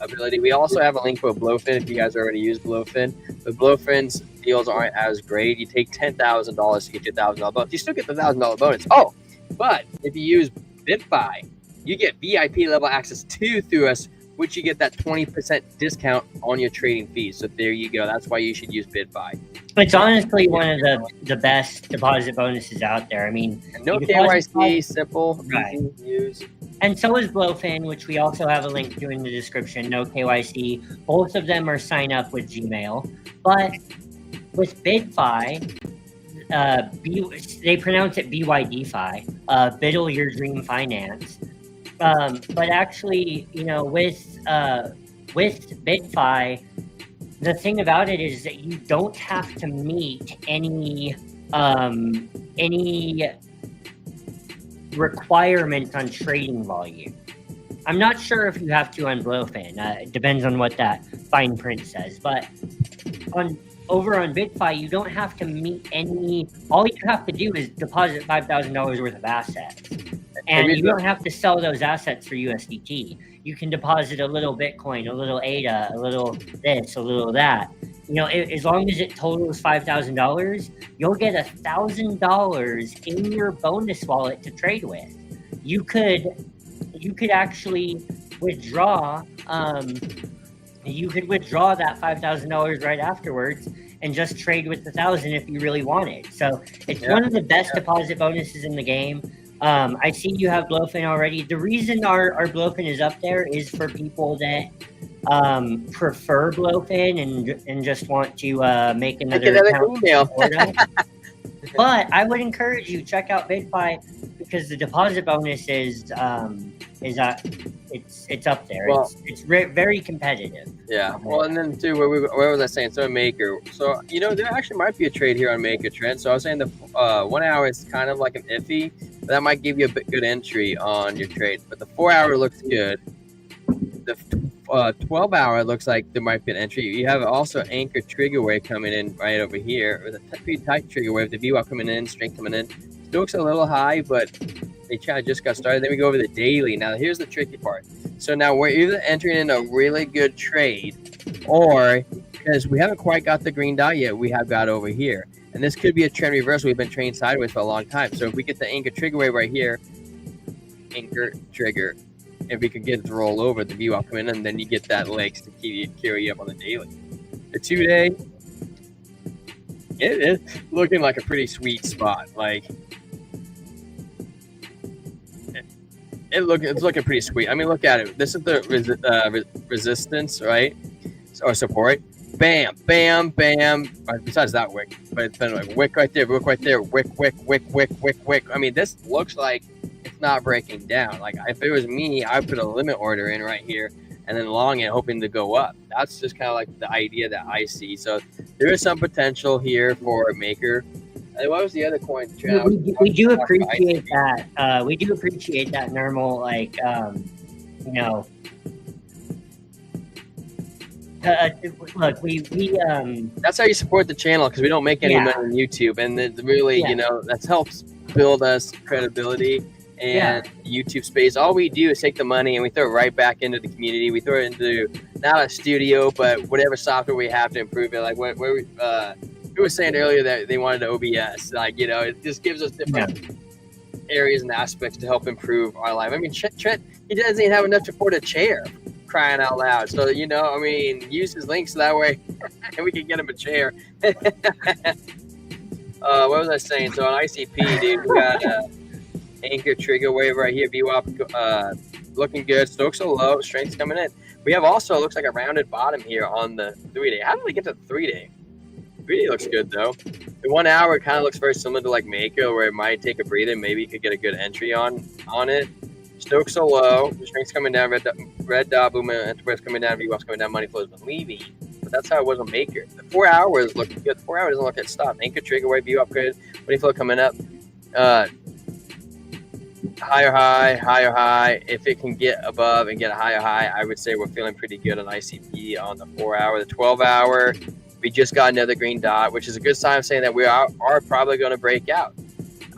ability. We also have a link for Blowfin if you guys already use Blowfin. But Blowfin's deals aren't as great. You take $10,000 to get your $1,000 bonus. You still get the $1,000 bonus. Oh, but if you use BitFi, you get VIP level access through us, which you get that 20% discount on your trading fees. So there you go. That's why you should use BitFi. It's honestly one of the best deposit bonuses out there. I mean, no KYC, simple, right. Easy to use. And so is Blowfin, which we also have a link to in the description. No KYC. Both of them are sign up with Gmail. But with BitFi, they pronounce it BYDFi, Biddle Your Dream Finance. But actually, with BitFi, the thing about it is that you don't have to meet any requirements on trading volume. I'm not sure if you have to on Blowfin. It depends on what that fine print says. But over on BitFi, you don't have to meet any. All you have to do is deposit $5,000 worth of assets. And you don't have to sell those assets for USDT. You can deposit a little Bitcoin, a little ADA, a little this, a little that. As long as it totals $5,000, you'll get $1,000 in your bonus wallet to trade with. You could actually withdraw. You could withdraw that $5,000 right afterwards and just trade with $1,000 if you really wanted. So it's one of the best deposit bonuses in the game. I see you have Blowfin already. The reason our Blowfin is up there is for people that prefer Blowfin and just want to make another account email. But I would encourage you check out BitFi because the deposit bonus is it's up there. Well, it's very competitive. Yeah. Well, and then too, where was I saying? So Maker. So there actually might be a trade here on Maker, Trent. So I was saying the 1 hour is kind of like an iffy, but that might give you a good entry on your trade. But the 4 hour looks good. The 12 hour looks like there might be an entry. You have also Anchor trigger wave coming in right over here, with a pretty tight trigger wave. The VWAP coming in, strength coming in. Still looks a little high, but they just got started. Then we go over the daily. Now here's the tricky part. So now we're either entering in a really good trade, or because we haven't quite got the green dot yet, we have got over here. And this could be a trend reversal. We've been trading sideways for a long time. So if we get the anchor trigger wave right here, anchor trigger, if we could get it to roll over, the VWAP come in, and then you get that legs to carry you up on the daily. The 2 day, it is looking like a pretty sweet spot. Like it's looking pretty sweet. I mean, look at it. This is the resistance, right? Or support. Bam, bam, bam. Besides that wick, but it's been like wick right there, wick right there, wick, wick, wick, wick, wick, wick. I mean, this looks like it's not breaking down. Like if it was me, I'd put a limit order in right here and then long it, hoping to go up. That's just kind of like the idea that I see. So there is some potential here for a Maker. And what was the other coin? We do appreciate that. We do appreciate that normal, like, look, we that's how you support the channel, because we don't make any money on YouTube, and it really, that helps build us credibility and YouTube space. All we do is take the money and we throw it right back into the community. We throw it into not a studio, but whatever software we have to improve it. Like who was saying earlier that they wanted OBS. Like, it just gives us different areas and aspects to help improve our life. I mean, Trent, he doesn't even have enough to afford a chair, crying out loud. So, use his links so that way and we can get him a chair. What was I saying? So on ICP, dude, we got anchor trigger wave right here. VWAP looking good. Stokes are low. Strength's coming in. We have also, looks like a rounded bottom here on the 3 day. How did we get to the 3 day? 3 day looks good though. The 1 hour, it kind of looks very similar to like Maker, where it might take a breather. Maybe you could get a good entry on it. Stokes so low, the strength's coming down, red dot, boom, enterprise coming down, VWAP's coming down, money flow's been leaving. But that's how it was on Maker. The 4 hours looking good. The 4 hours doesn't look at stop. Anchor, trigger, white, VWAP good, money flow coming up. Higher high. If it can get above and get a higher high, I would say we're feeling pretty good on ICP on the 4 hour. The 12 hour, we just got another green dot, which is a good sign of saying that we are probably going to break out.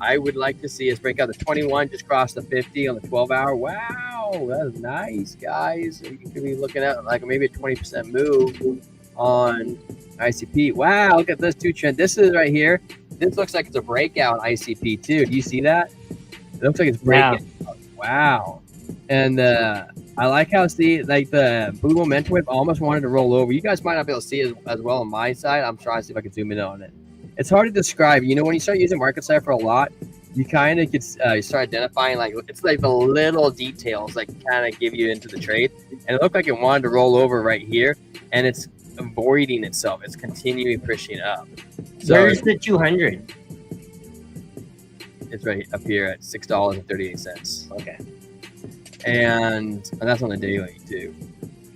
I would like to see us break out. The 21 just crossed the 50 on the 12 hour. Wow, that is nice, guys. You could be looking at like maybe a 20% move on ICP. Wow, look at this two trend. This is right here. This looks like it's a breakout on ICP too. Do you see that? It looks like it's breaking. Wow. And I like how the blue momentum wave almost wanted to roll over. You guys might not be able to see it as well on my side. I'm trying to see if I can zoom in on it. It's hard to describe. You know, when you start using MarketCypher a lot, you kind of you start identifying it's like the little details that kind of give you into the trade. And it looked like it wanted to roll over right here, and it's avoiding itself. It's continuing pushing up. So where's the 200? It's right up here at $6.38. Okay. And that's on the daily too.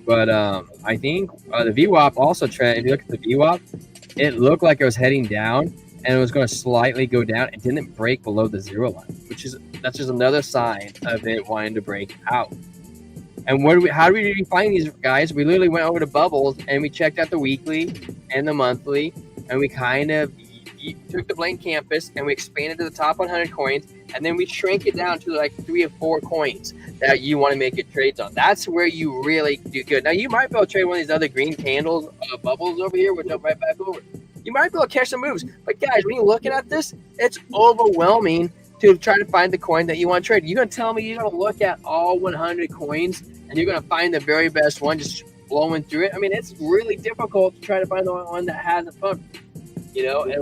But I think the VWAP also trend. If you look at the VWAP, it looked like it was heading down and it was going to slightly go down. It didn't break below the zero line, that's just another sign of it wanting to break out. And how do we find these guys? We literally went over to Bubbles and we checked out the weekly and the monthly, and we kind of took the blank canvas and we expanded to the top 100 coins, and then we shrank it down to like 3 or 4 coins that you want to make your trades on. That's where you really do good. Now you might be able to trade one of these other green candles, bubbles over here, which jump right back over. You might be able to catch some moves, but guys, when you're looking at this, it's overwhelming to try to find the coin that you want to trade. You're gonna tell me you're gonna look at all 100 coins and you're gonna find the very best one just blowing through it? I mean, it's really difficult to try to find the one that has a pump,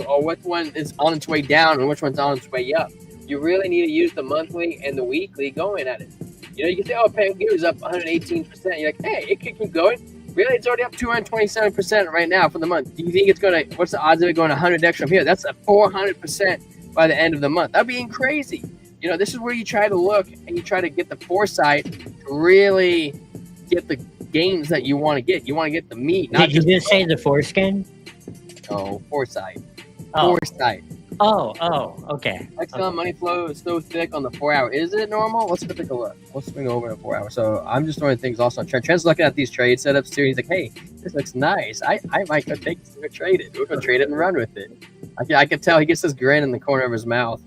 or which one is on its way down and which one's on its way up. You really need to use the monthly and the weekly going at it. You can say, oh, Pangu is up 118%. You're like, hey, it could keep going. Really, it's already up 227% right now for the month. Do you think what's the odds of it going 100x from here? That's a 400% by the end of the month. That'd be crazy. This is where you try to look and you try to get the foresight to really get the gains that you want to get. You want to get the meat. Did you just say the foreskin? No, foresight. Oh. Foresight. Oh, okay. Excellent. Money flow is so thick on the 4 hour. Is it normal? Let's take a look. Let's swing over to 4 hour. So I'm just throwing things also on Trent. Trent's looking at these trade setups too. He's like, hey, this looks nice. I might go take this and trade it. We're gonna trade it and run with it. I can tell he gets this grin in the corner of his mouth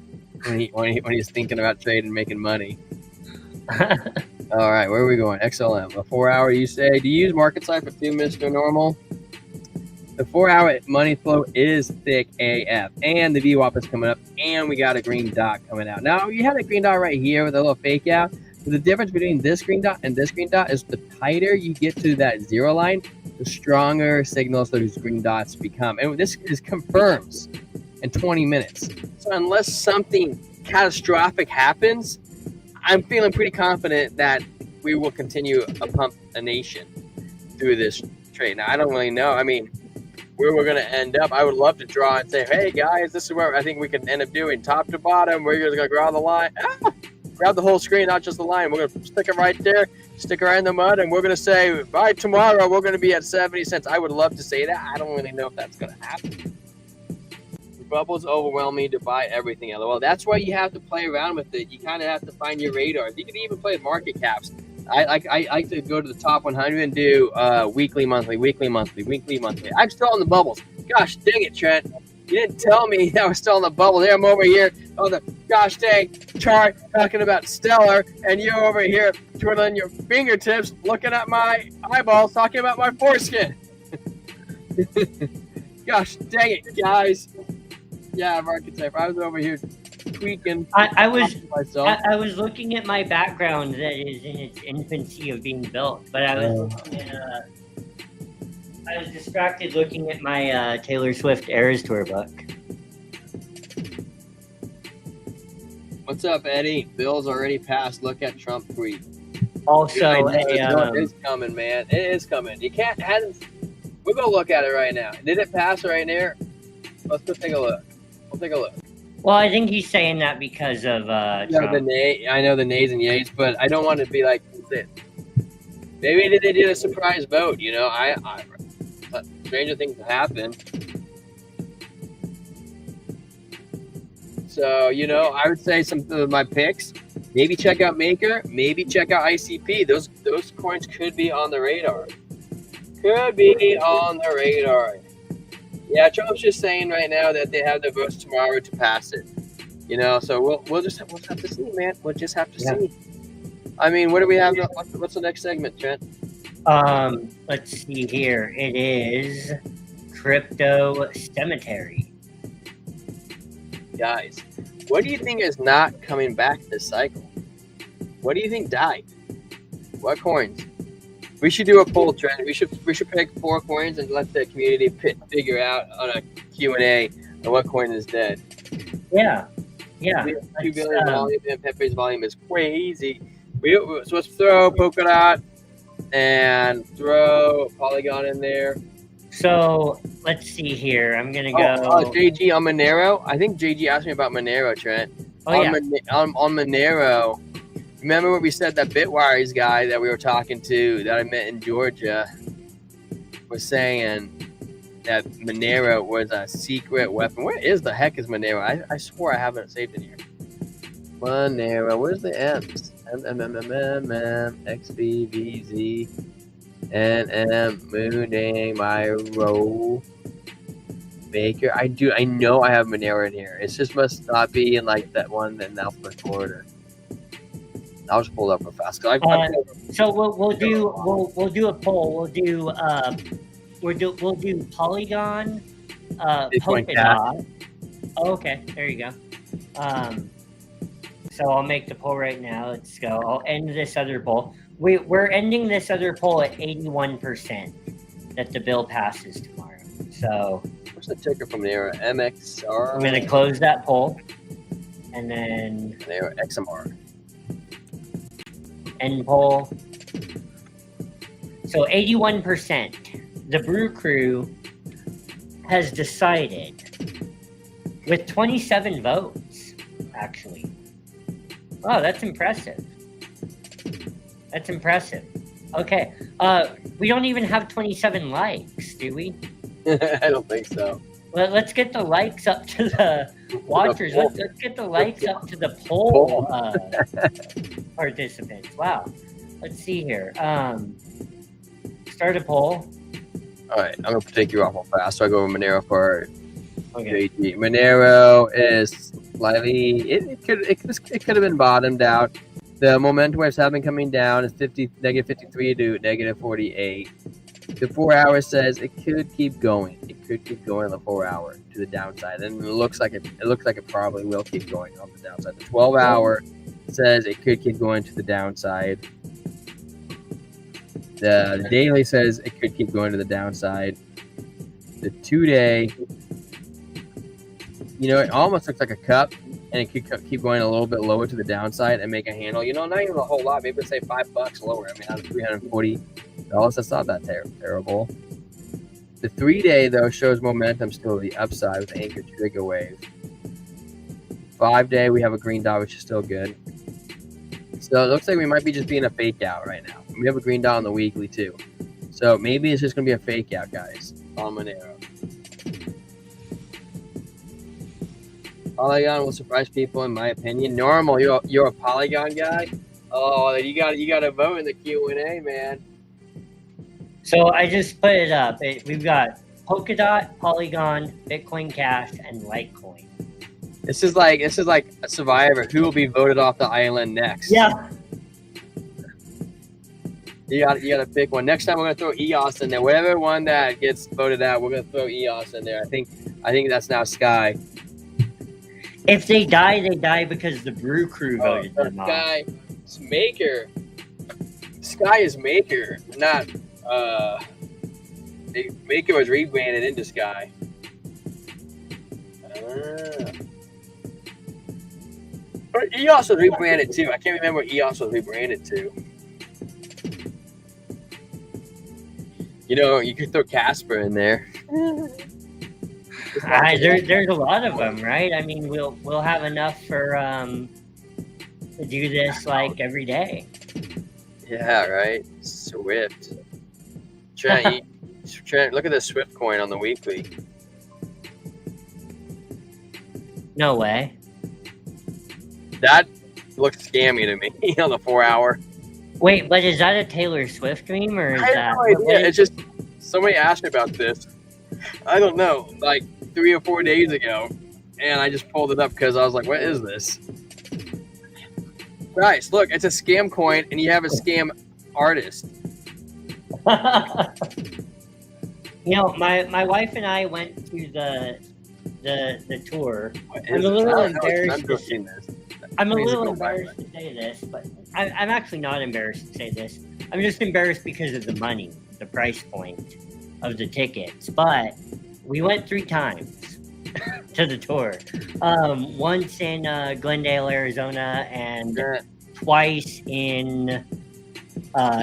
when he's thinking about trading and making money. All right, where are we going? XLM. A 4 hour, you say? Do you use MarketCypher too, Mr. Normal? The 4 hour money flow is thick AF, and the VWAP is coming up, and we got a green dot coming out. Now, you have a green dot right here with a little fake out. But the difference between this green dot and this green dot is the tighter you get to that zero line, the stronger signals those green dots become. And this confirms in 20 minutes. So unless something catastrophic happens, I'm feeling pretty confident that we will continue to pump the nation through this trade. Now, I don't really know. I mean, where we're going to end up, I would love to draw and say, hey, guys, this is where I think we can end up doing top to bottom. We're just going to grab the line. Grab the whole screen, not just the line. We're going to stick it right there, stick it right in the mud, and we're going to say, by tomorrow, we're going to be at 70 cents. I would love to say that. I don't really know if that's going to happen. The bubble's overwhelming to buy everything. Well, that's why you have to play around with it. You kind of have to find your radar. You can even play with market caps. I like to go to the top 100 and do weekly, monthly. I'm still on the bubbles. Gosh dang it, Trent. You didn't tell me I was still on the bubble. There, I'm over here on the gosh dang chart talking about Stellar, and you're over here twiddling your fingertips, looking at my eyeballs, talking about my foreskin. Gosh dang it, guys. Yeah, MarketCypher. I was over here tweaking. I was looking at my background that is in its infancy of being built, but I was distracted looking at my Taylor Swift Eras Tour book. What's up, Eddie? Bill's already passed. Look at Trump tweet. Also, it's coming, man. It is coming. You can't. We're gonna look at it right now. Did it pass right there? Let's go take a look. We'll take a look. Well, I think he's saying that because of I Trump. know the nays and yays, but I don't want to be like, maybe they did a surprise vote. You know, stranger things happen. So, you know, I would say some of my picks. Maybe check out Maker. Maybe check out ICP. Those coins could be on the radar. Could be on the radar. Yeah, Trump's just saying right now that they have the votes tomorrow to pass it. You know, so we'll just have to see, man. We'll just have to see. I mean, what do we have? What's the next segment, Trent? Let's see here. It is Crypto Cemetery. Guys, what do you think is not coming back this cycle? What do you think died? What coins? We should do a poll, Trent. We should pick 4 coins and let the community figure out on a Q&A on what coin is dead. Yeah. 2 billion volume, and Pepe's volume is crazy. So let's throw Polkadot and throw Polygon in there. So let's see here. I'm gonna go. JG on Monero. I think JG asked me about Monero, Trent. On Monero. Remember what we said? That Bitwise guy that we were talking to that I met in Georgia was saying that Monero was a secret weapon. Where is the heck is Monero? I swore I haven't saved it here. Monero. Where's the M's? XBVZ. Mooning my row maker. I know I have Monero in here. It just must not be in like that one in alphabetical order. I'll just pull it up real fast. So we'll do a poll. We'll do Polygon, Polkadot. Oh, okay, there you go. So I'll make the poll right now. Let's go. I'll end this other poll. We're ending this other poll at 81% that the bill passes tomorrow. So what's the ticker from there? MXR. I'm going to close that poll, and then there XMR. End poll. So 81%. The Brew Crew has decided with 27 votes, actually. Oh, that's impressive. That's impressive. Okay. We don't even have 27 likes, do we? I don't think so. Well, let's get the likes up to the watchers. Let's get the likes up to the poll participants. Wow. Let's see here. Start a poll. All right. I'm going to take you off real fast. So I go over Monero for Okay. JG. Monero is slightly, it could have been bottomed out. The momentum waves have been coming down. It's negative 53 to negative 48. The 4 hour says it could keep going. It could keep going on the 4 hour to the downside, and it looks like it probably will keep going on the downside. The 12 hour says it could keep going to the downside. The daily says it could keep going to the downside. The 2 day, you know, it almost looks like a cup. And it could keep going a little bit lower to the downside and make a handle. You know, not even a whole lot. Maybe let's say $5 lower. I mean, out of $340, that's not that terrible. The 3 day though shows momentum still to the upside with the anchor trigger wave. 5 day we have a green dot, which is still good. So it looks like we might be just being a fake out right now. We have a green dot on the weekly too. So maybe it's just gonna be a fake out, guys, on Monero. Polygon will surprise people, in my opinion. Normal, you're a Polygon guy. Oh, you got to vote in the Q&A, man. So I just put it up. We've got Polkadot, Polygon, Bitcoin Cash, and Litecoin. This is like a Survivor. Who will be voted off the island next? Yeah. You got to pick one. Next time we're gonna throw EOS in there. Whatever one that gets voted out, we're gonna throw EOS in there. I think that's now Sky. If they die because the Brew Crew voted them off. Sky is Maker. Sky is Maker, not Maker was rebranded into Sky. But EOS was rebranded too. I can't remember what EOS was rebranded to. You know, you could throw Casper in there. There's a lot of them, right? I mean, we'll have enough for to do this like every day. Yeah, right. Swift. Trent, look at the Swift coin on the weekly. No way. That looks scammy to me on the 4-hour. Wait, but is that a Taylor Swift meme or is I have that? no idea. It's just somebody asked me about this. I don't know, like 3 or 4 days ago, and I just pulled it up because I was like, "What is this?" Guys, look, it's a scam coin, and you have a scam artist. You know, my wife and I went to the tour. I'm a little embarrassed to say this. I'm a little embarrassed to say this, but I'm actually not embarrassed to say this. I'm just embarrassed because of the money, the price point of the tickets. But we went 3 times to the tour. Once in Glendale, Arizona, and twice in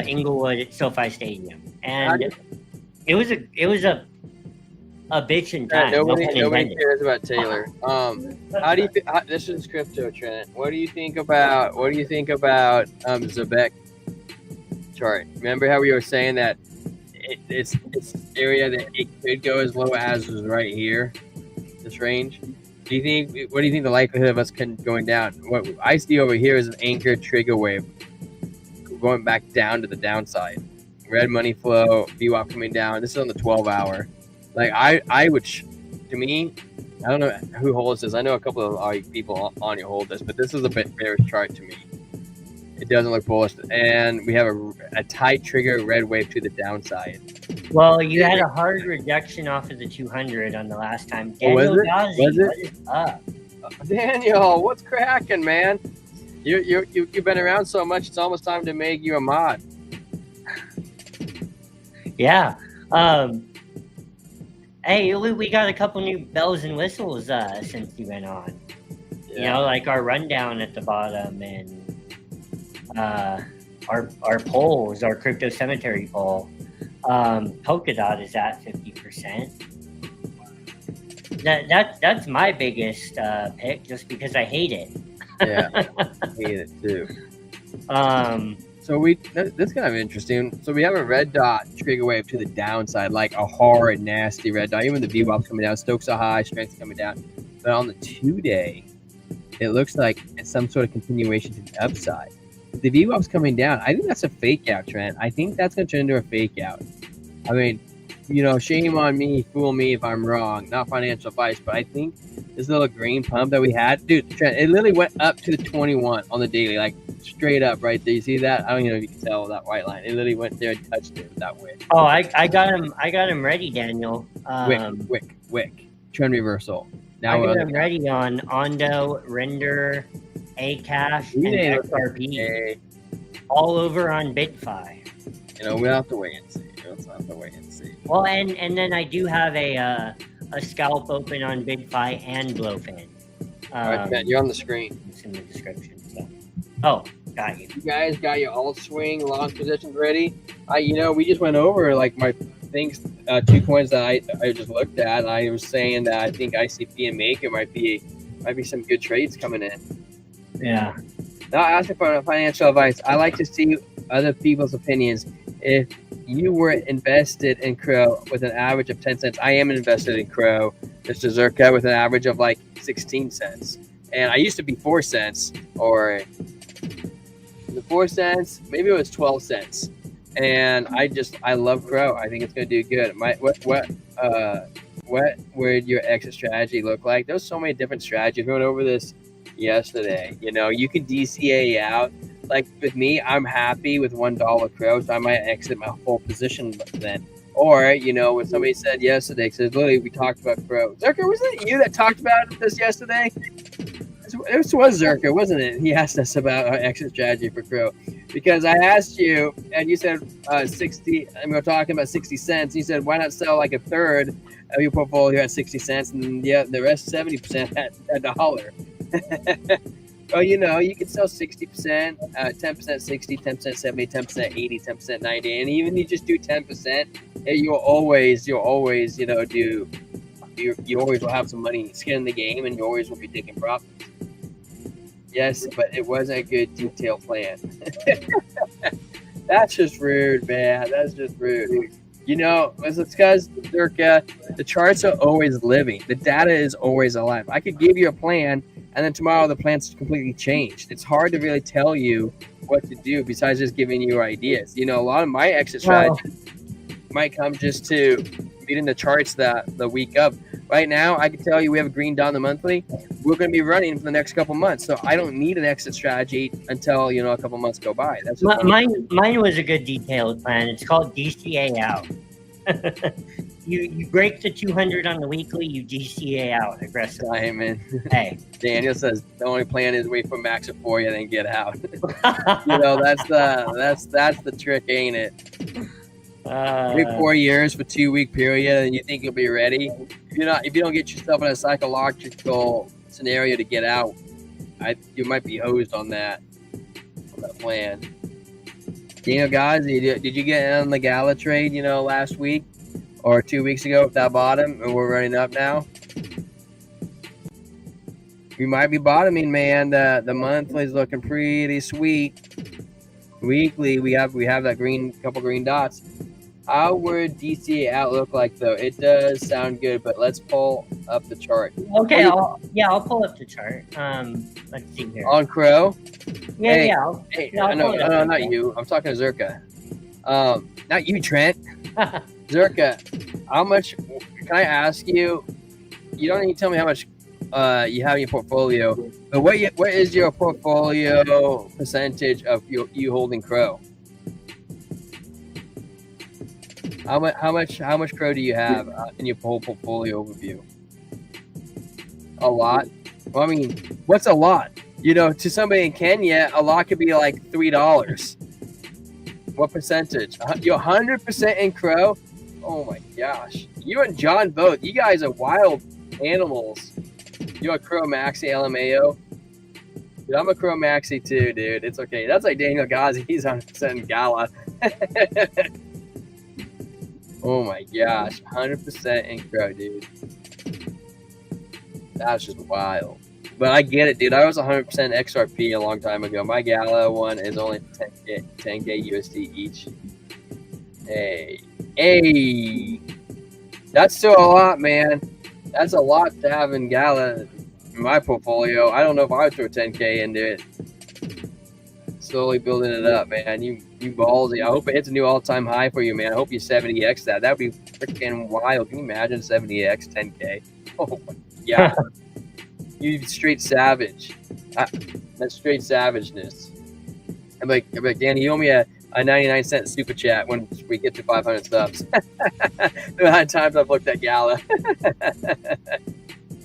Inglewood at SoFi Stadium. And it was a bitchin' time. Nobody cares about Taylor. How do you this is crypto, Trent? What do you think about Zebek chart? Remember how we were saying that it's area that it could go as low as is right here, this range? What do you think the likelihood of us going down? What I see over here is an anchor trigger wave going back down to the downside. Red money flow, VWAP coming down. This is on the 12-hour. Like I would, to me, I don't know who holds this. I know a couple of people on you hold this, but this is a bit bearish chart to me. It doesn't look bullish, and we have a tight trigger red wave to the downside. Well, you had a hard rejection off of the 200 on the last time. Daniel was it? What is up? Daniel, what's cracking, man? You've been around so much. It's almost time to make you a mod. Yeah. Hey, we got a couple new bells and whistles since you went on. Yeah. You know, like our rundown at the bottom and our polls, our crypto cemetery poll. Polkadot is at 50%. That's my biggest pick, just because I hate it. Yeah, I hate it too. So that's kind of interesting. So we have a red dot trigger wave to the downside, like a hard, nasty red dot. Even the VWAP's coming down, Stokes are high, strength's coming down. But on the 2-day, it looks like it's some sort of continuation to the upside. If the VWAP's coming down, I think that's a fake out, Trent. I think that's going to turn into a fake out. I mean, you know, shame on me, fool me if I'm wrong. Not financial advice, but I think this little green pump that we had, dude, Trent, it literally went up to the 21 on the daily, like straight up right there. You see that? I don't even know if you can tell that white line. It literally went there and touched it that way. Oh, I got him ready, Daniel. Wick. Trend reversal. Now I got him ready on Ondo, Render, Acash, and XRP. All over on BYDFi. You know, we'll have to wait and see. Well, and then I do have a scalp open on BYDFi and Blowfin. All right, Ben, you're on the screen. It's in the description. So. Oh, got you. You guys got your alt swing long positions ready? We just went over like my things, 2 coins that I just looked at. And I was saying that I think ICP and Maker might be some good trades coming in. Yeah. Not asking for financial advice. I like to see other people's opinions. If you were invested in Crow with an average of 10 cents, I am invested in Crow. Mr. Zerka with an average of like 16 cents. And I used to be 4 cents or the 4 cents, maybe it was 12 cents. And I love Crow. I think it's going to do good. What would your exit strategy look like? There's so many different strategies. We went over this yesterday. You know, you can DCA out. Like with me, I'm happy with $1 Crow, so I might exit my whole position then. Or, you know, when somebody said yesterday, because literally we talked about Crow. Zerka, wasn't it you that talked about this yesterday? This was Zerka, wasn't it? He asked us about our exit strategy for Crow. Because I asked you, and you said 60, and we were talking about 60 cents. You said, why not sell like a third of your portfolio at 60 cents, and the rest 70% at $1. Well, you know, you can sell 60%, 10% 60, 10% 70, 10% 80, 10% 90, and even you just do 10%, you'll always, you know, do you always will have some money skin in the game, and you always will be taking profits. Yes, but it wasn't a good detailed plan. That's just rude, man. That's just rude. You know, it's because the charts are always living. The data is always alive. I could give you a plan, and then tomorrow the plan's completely changed. It's hard to really tell you what to do besides just giving you ideas. You know, a lot of my exit strategies might come just to beating the charts the week of. Right now, I can tell you we have a green dot on the monthly. We're going to be running for the next couple months, so I don't need an exit strategy until a couple months go by. That's just mine was a good detailed plan. It's called DCA out. you break the 200 on the weekly, you DCA out aggressively. Hey, man. Hey, Daniel says the only plan is wait for max of 4 and then get out. That's the trick, ain't it? Wait 4 years for 2 week period, and you think you'll be ready. If you don't get yourself in a psychological scenario to get out, you might be hosed on that plan. Guys, did you get on the Gala trade? Last week or 2 weeks ago at that bottom, and we're running up now. We might be bottoming, man. The monthly is looking pretty sweet. Weekly, we have that couple green dots. How would DCA out look like, though? It does sound good, but let's pull up the chart. Okay, I'll pull up the chart. Let's see here. On Crow? No, not you. I'm talking to Zerka. Not you, Trent. Zerka, how much, can I ask you? You don't need to tell me how much you have in your portfolio, but what is your portfolio percentage of you holding Crow? How much Crow do you have in your whole portfolio overview? A lot. Well, I mean, what's a lot? To somebody in Kenya, a lot could be like $3. What percentage? You're 100% in Crow. Oh my gosh! You and John both. You guys are wild animals. You're a Crow Maxi LMAO. Dude, I'm a Crow Maxi too, dude. It's okay. That's like Daniel Ghazi. He's 100% in Gala. Oh my gosh, 100% in Crow, dude. That's just wild. But I get it, dude. I was 100% XRP a long time ago. My Gala one is only 10K USD each. Hey. That's still a lot, man. That's a lot to have in Gala in my portfolio. I don't know if I would throw 10K into it. Slowly building it up, man. You ballsy. I hope it hits a new all-time high for you, man. I hope you 70x that. That would be freaking wild. Can you imagine 70x 10K? Oh my god. You straight savage. That's straight savageness. I'm like, Danny, you owe me a 99-cent super chat when we get to 500 subs. The amount of times I've looked at Gala.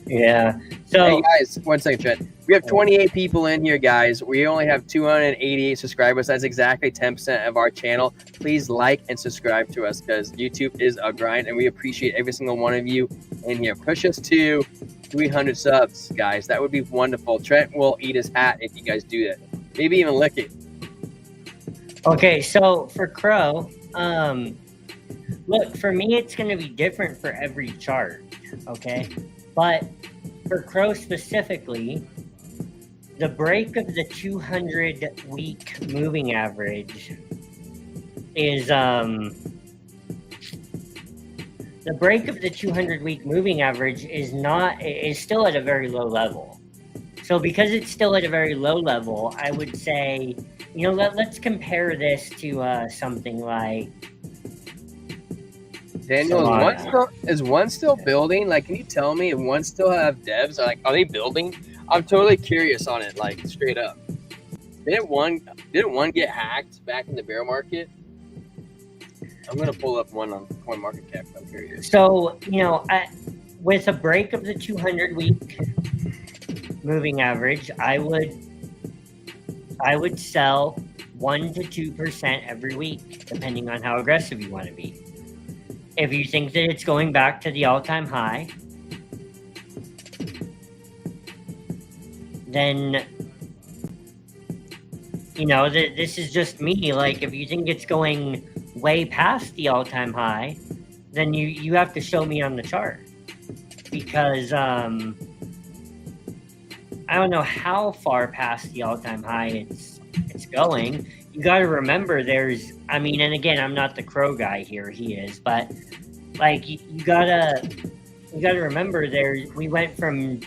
Yeah. So, hey guys, 1 second, Trent. We have 28 people in here, guys. We only have 288 subscribers. That's exactly 10% of our channel. Please like and subscribe to us because YouTube is a grind, and we appreciate every single one of you in here. Push us to 300 subs, guys. That would be wonderful. Trent will eat his hat if you guys do that. Maybe even lick it. Okay, so for Crow, look, for me, it's going to be different for every chart, okay? But for Crow specifically, the break of the 200-week moving average is the break of the 200-week moving average is still at a very low level. So because it's still at a very low level, I would say, let's compare this to something like Daniel, is one still building? Like, can you tell me if one still have devs? Like, are they building? I'm totally curious on it, like straight up. Didn't one get hacked back in the bear market? I'm gonna pull up one on CoinMarketCap. I'm curious. So, with a break of the 200-week moving average, I would sell 1 to 2% every week, depending on how aggressive you want to be. If you think that it's going back to the all-time high, then, this is just me. Like, if you think it's going way past the all-time high, then you have to show me on the chart. because I don't know how far past the all-time high it's going. You got to remember and again, I'm not the crow guy here, he is, but like you gotta remember we went from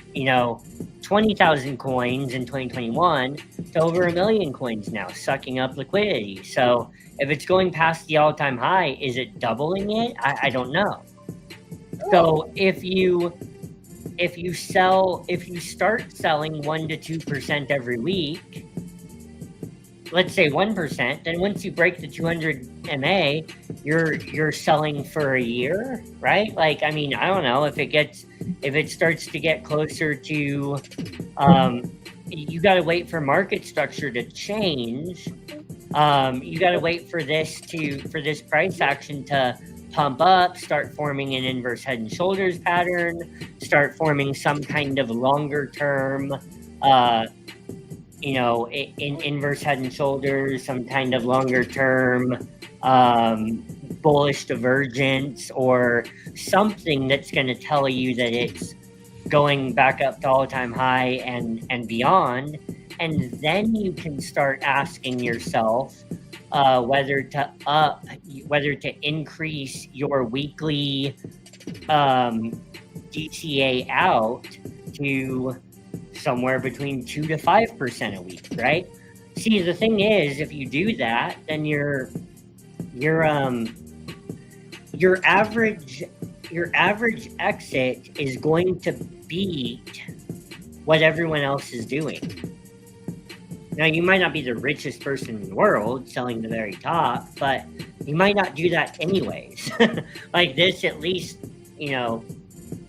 20,000 coins in 2021 to over 1 million coins now, sucking up liquidity. So if it's going past the all-time high, is it doubling it? I don't know. So if you start selling 1 to 2% every week, let's say 1%, then once you break the 200 MA, you're selling for a year, right? Like, I mean, I don't know if it starts to get closer to, you got to wait for market structure to change. You got to wait for this price action to pump up, start forming an inverse head and shoulders pattern, start forming some kind of longer term, in inverse head and shoulders, some kind of longer term bullish divergence or something that's going to tell you that it's going back up to all-time high and beyond. And then you can start asking yourself whether to increase your weekly DTA out to somewhere between 2 to 5% a week, right? See, the thing is, if you do that, then your average exit is going to beat what everyone else is doing. Now, you might not be the richest person in the world selling the very top, but you might not do that anyways. Like this, at least,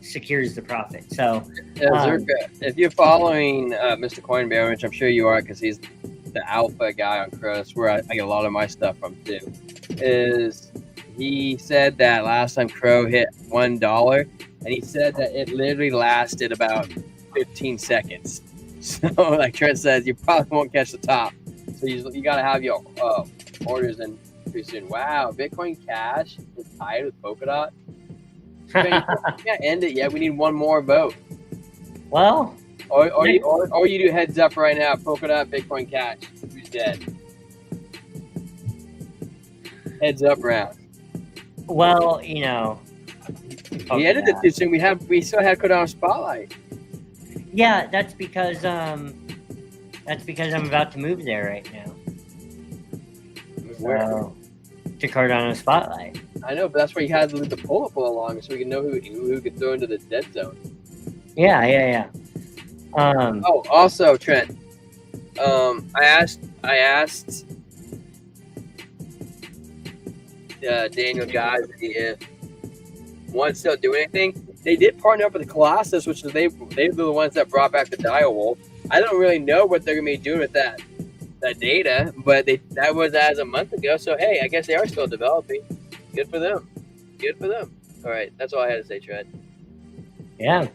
secures the profit. So, if you're following Mr. Coinbear, which I'm sure you are, because he's the alpha guy on Cross, where I get a lot of my stuff from too, is he said that last time Crow hit $1, and he said that it literally lasted about 15 seconds. So, like Trent says, you probably won't catch the top. So you got to have your orders in pretty soon. Wow, Bitcoin Cash is tied with Polkadot. You can't end it yet. We need one more vote. Well, or you do heads up right now. Polkadot, Bitcoin Cash. Who's dead? Heads up round. Well, we ended it too soon. We still had Cardano Spotlight. Yeah, that's because I'm about to move there right now. Where? So, to Cardano Spotlight. I know, but that's why you had to leave the pull-up along so we can know who could throw into the dead zone. Yeah. Also, Trent, I asked Daniel guys if one still do anything. They did partner up with the Colossus, which is they're the ones that brought back the Direwolf. I don't really know what they're gonna be doing with that data, but that was as a month ago. So hey, I guess they are still developing. Good for them. All right, that's all I had to say, Trent. Yeah.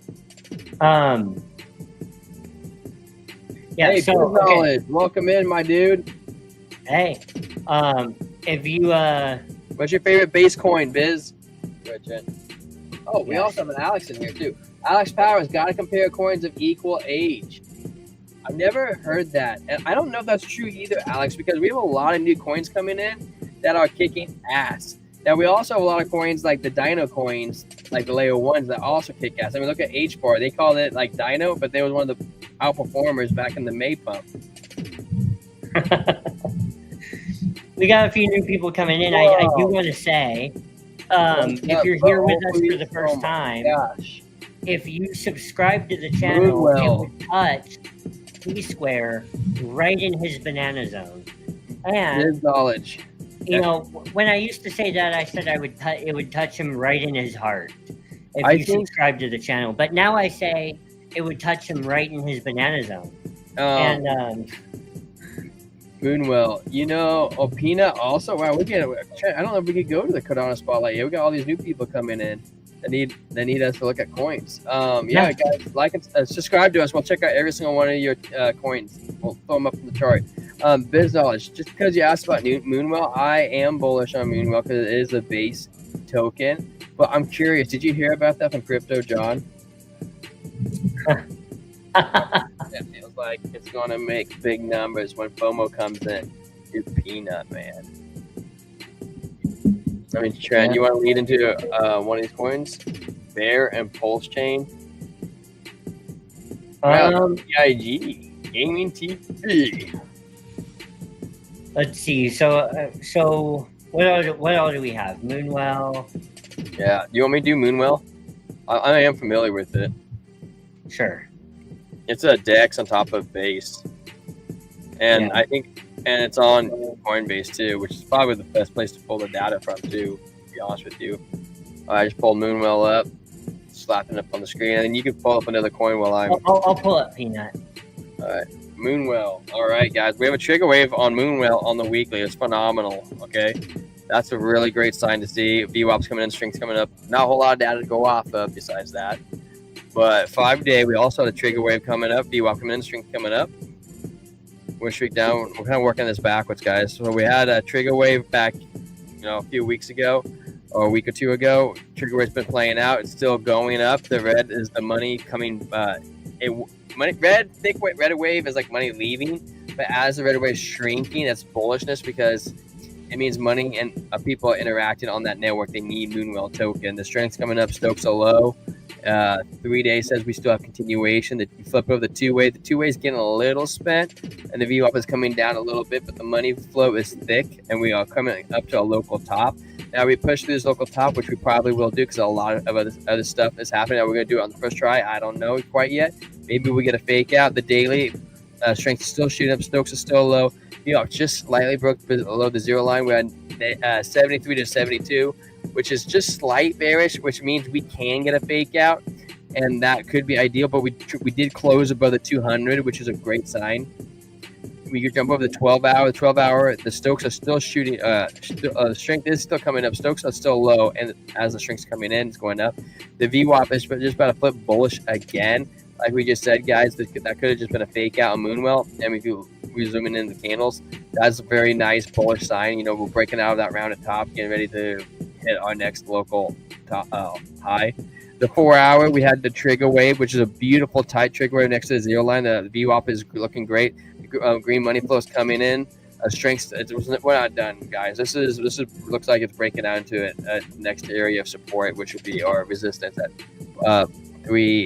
Yeah. Hey, so okay. Welcome in, my dude. Hey, if you what's your favorite base coin, Biz? Right, Trent. Oh, we Yes. also have an Alex in here too. Alex Powers, got to compare coins of equal age. I've never heard that, and I don't know if that's true either, Alex, because we have a lot of new coins coming in that are kicking ass. Now, we also have a lot of coins like the Dino coins, like the layer 1s that also kick ass. I mean, look at H4. They called it like Dino, but they was one of the outperformers back in the May pump. We got a few new people coming in. I do want to say, if you're here with us for the first time, if you subscribe to the channel, it would touch T-Square right in his banana zone. And his knowledge. When I used to say that, I said it would touch him right in his heart if you subscribe to the channel. But now I say it would touch him right in his banana zone. And Moonwell, Opina also. Wow, I don't know if we could go to the Cardano Spotlight. Yeah, we got all these new people coming in that need us to look at coins. Yeah, guys, like and subscribe to us. We'll check out every single one of your coins. We'll throw them up in the chart. Biz knowledge. Just because you asked about Moonwell, I am bullish on Moonwell because it is a base token. But I'm curious. Did you hear about that from Crypto John? It feels like it's gonna make big numbers when FOMO comes in. You peanut man. I mean, Trent, you want to lead into one of these coins? Bear and Pulse Chain. Wow, BIG Gaming TV. Let's see. So what all do we have? Moonwell. Yeah, you want me to do Moonwell? I am familiar with it. Sure. It's a DEX on top of base, and I think, and it's on Coinbase too, which is probably the best place to pull the data from too. To be honest with you, I just pulled Moonwell up, slapping it up on the screen, and then you can pull up another coin while I'm. I'll pull up Peanut. All right, Moonwell. All right, guys, we have a trigger wave on Moonwell on the weekly. It's phenomenal. Okay, that's a really great sign to see. VWAP's coming in, strings coming up. Not a whole lot of data to go off of besides that. But 5-day, we also had a trigger wave coming up. VWAP coming in, strings coming up. We're streak down. We're kind of working this backwards, guys. So we had a trigger wave back, a few weeks ago, or a week or two ago. Trigger wave's been playing out. It's still going up. The red is the money coming. Thick red wave is like money leaving. But as the red wave is shrinking, that's bullishness because it means money and people are interacting on that network. They need Moonwell token. The strength's coming up. Stokes are low. 3 days says we still have continuation. You flip over the two-way. The two-way is getting a little spent, and the VWAP is coming down a little bit, but the money flow is thick, and we are coming up to a local top. Now we push through this local top, which we probably will do because a lot of other stuff is happening. Now we're going to do it on the first try. I don't know quite yet. Maybe we get a fake out. The daily strength is still shooting up. Stokes is still low. VWAP just slightly broke below the zero line. We had 73 to 72. Which is just slight bearish, which means we can get a fake out, and that could be ideal. But we did close above the 200, which is a great sign. We could jump over the 12-hour. The 12-hour, the Stokes are still shooting. The strength is still coming up. Stokes are still low, and as the strength's coming in, it's going up. The VWAP is just about to flip bullish again. Like we just said, guys, that could have just been a fake out on Moonwell. And we zooming in the candles, that's a very nice bullish sign. We're breaking out of that rounded top, getting ready to hit our next local top, high. The 4-hour, we had the trigger wave, which is a beautiful tight trigger wave next to the zero line. The VWAP is looking great. Green money flow is coming in. Strength. We're not done, guys. This looks like it's breaking out into a next area of support, which would be our resistance at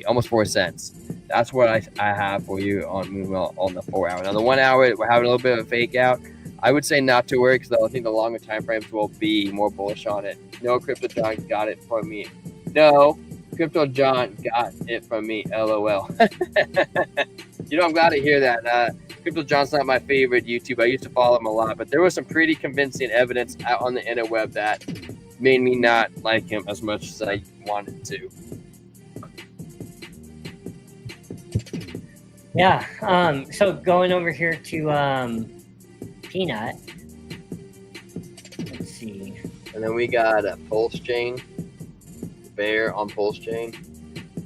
almost 4 cents. That's what I have for you on Moonwell on the 4-hour. Now the 1 hour, we're having a little bit of a fake out. I would say not to worry because I think the longer time frames will be more bullish on it. No, Crypto John got it from me. No, Crypto John got it from me. LOL. I'm glad to hear that. Crypto John's not my favorite YouTube. I used to follow him a lot, but there was some pretty convincing evidence out on the interweb that made me not like him as much as I wanted to. Yeah. So going over here to Peanut. Let's see. And then we got a Pulse Chain. Bear on Pulse Chain.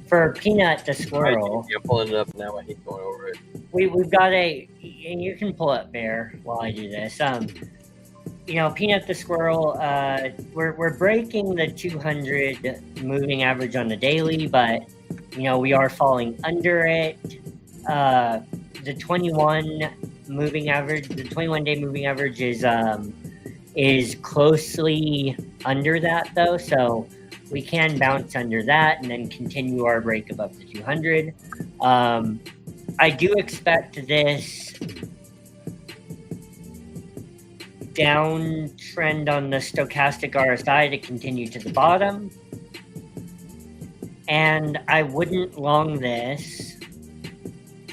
For Peanut the squirrel. You're pulling it up now. I hate going over it. We've got and you can pull up Bear while I do this. Peanut the squirrel. We're breaking the 200 moving average on the daily, but we are falling under it. The 21 moving average, the 21-day moving average is closely under that though, so we can bounce under that and then continue our break above the 200. I do expect this downtrend on the stochastic RSI to continue to the bottom, and I wouldn't long this.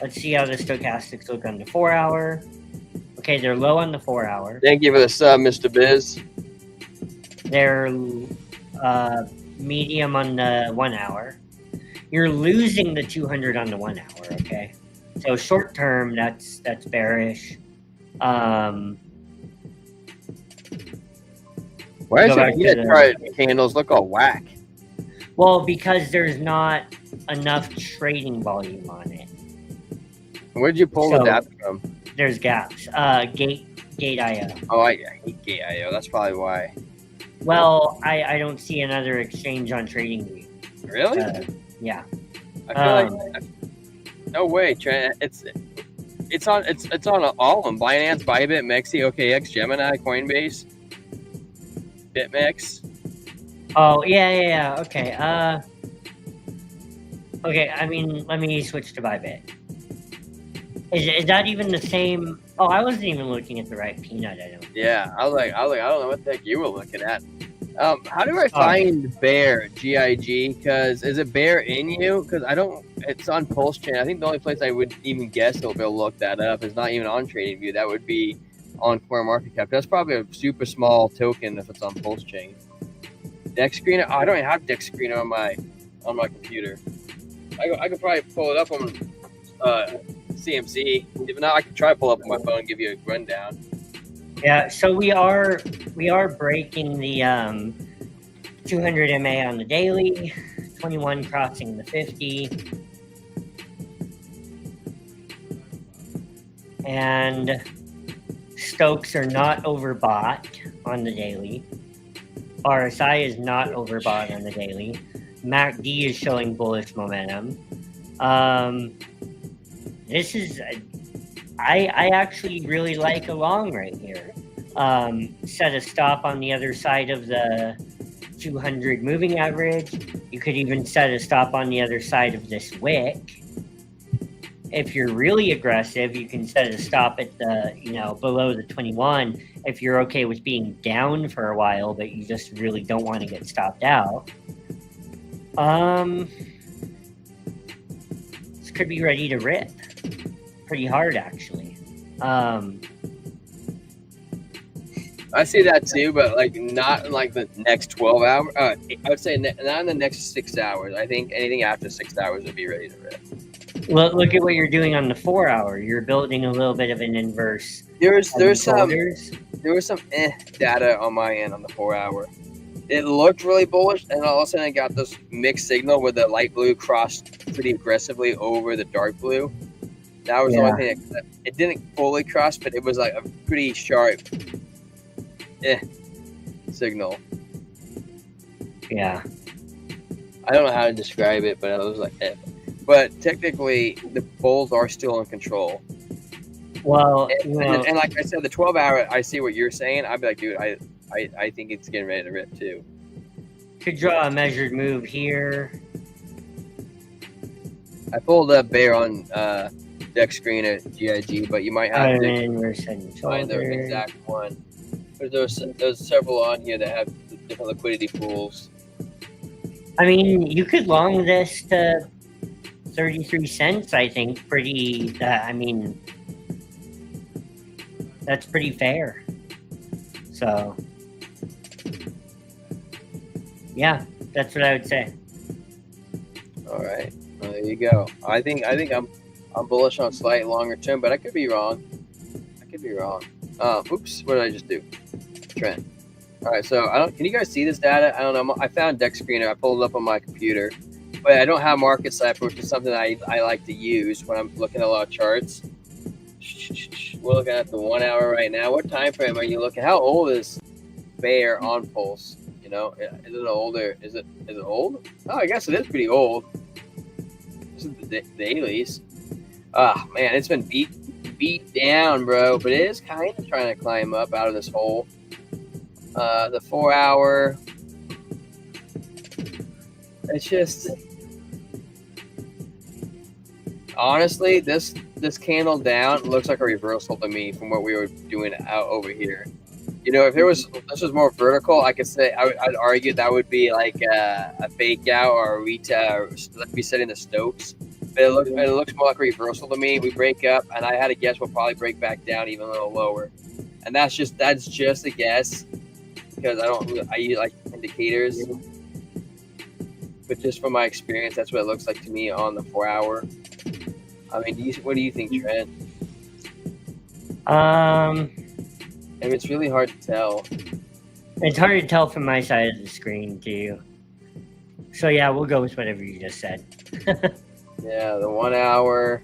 Let's see how the stochastics look on the 4-hour. Okay, they're low on the 4-hour. Thank you for the sub, Mr. Biz. They're medium on the 1-hour. You're losing the 200 on the 1-hour, okay? So short term, that's bearish. Why is your candles look all whack? Well, because there's not enough trading volume on it. Where'd you pull the data from? There's gaps. Gate.io. Oh, I hate Gate.io. That's probably why. Well, I don't see another exchange on TradingView. Really? Yeah. I feel like No way, Trent. It's on all of them. Binance, Bybit, Mexi, OKX, Gemini, Coinbase, BitMEX. Oh, yeah. Okay. Okay. I mean, let me switch to Bybit. Is that even the same? Oh, I wasn't even looking at the right peanut. I don't. Yeah, I was like, I don't know what the heck you were looking at. How do I find Bear GIG? Because is it Bear in you? Because I don't. It's on Pulse Chain. I think the only place I would even guess it'll be able to look that up is not even on TradingView. That would be on CoinMarketCap. That's probably a super small token if it's on Pulse Chain. Deck screener. Oh, I don't even have deck screener on my computer. I could probably pull it up on CMC. If not, I could try to pull up on my phone and give you a rundown. Yeah, so we are breaking the 200 MA on the daily, 21 crossing the 50, and Stokes are not overbought on the daily. RSI is not overbought on the daily. MACD is showing bullish momentum. This is. I actually really like a long right here. Set a stop on the other side of the 200 moving average. You could even set a stop on the other side of this wick. If you're really aggressive, you can set a stop at the, below the 21 if you're okay with being down for a while, but you just really don't want to get stopped out. This could be ready to rip. Pretty hard, actually. I see that too, but not in the next 12 hours. I would say not in the next 6 hours. I think anything after 6 hours would be ready to rip. Look at what you're doing on the 4 hour. You're building a little bit of an inverse. There was some data on my end on the 4 hour. It looked really bullish, and all of a sudden I got this mixed signal where the light blue crossed pretty aggressively over the dark blue. That was the only thing. It didn't fully cross, but it was a pretty sharp signal. Yeah. I don't know how to describe it, but it was But technically, the bulls are still in control. Well, and like I said, the 12 hour, I see what you're saying. I'd be like, dude, I think it's getting ready to rip too. Could draw a measured move here. I pulled up Bear on deck screen at GIG, but you might have to find the exact one. But there's several on here that have different liquidity pools. I mean, you could long this to 33 cents, I think. That's pretty fair. So, yeah, that's what I would say. All right, well, there you go. I think I'm bullish on slight longer term, but I could be wrong. Oops, what did I just do? Trend. All right, so can you guys see this data? I don't know. I found deck screener. I pulled it up on my computer, but I don't have market cipher, which is something I like to use when I'm looking at a lot of charts. We're looking at the 1 hour right now. What time frame are you looking? How old is Bear on Pulse? Is it older? Is it old? Oh, I guess it is pretty old. This is the dailies. Man, it's been beat down, bro. But it is kind of trying to climb up out of this hole. The 4 hour. It's just, honestly, this candle down looks like a reversal to me from what we were doing out over here. If this was more vertical, I could say I'd argue that would be like a fake out or a retail, like we said in the Stokes. But it looks more like a reversal to me. We break up, and I had to guess we'll probably break back down even a little lower. And that's just a guess because I use like indicators. But just from my experience, that's what it looks like to me on the 4 hour. I mean, what do you think, Trent? It's really hard to tell. It's hard to tell from my side of the screen too. So yeah, we'll go with whatever you just said. Yeah, the 1 hour.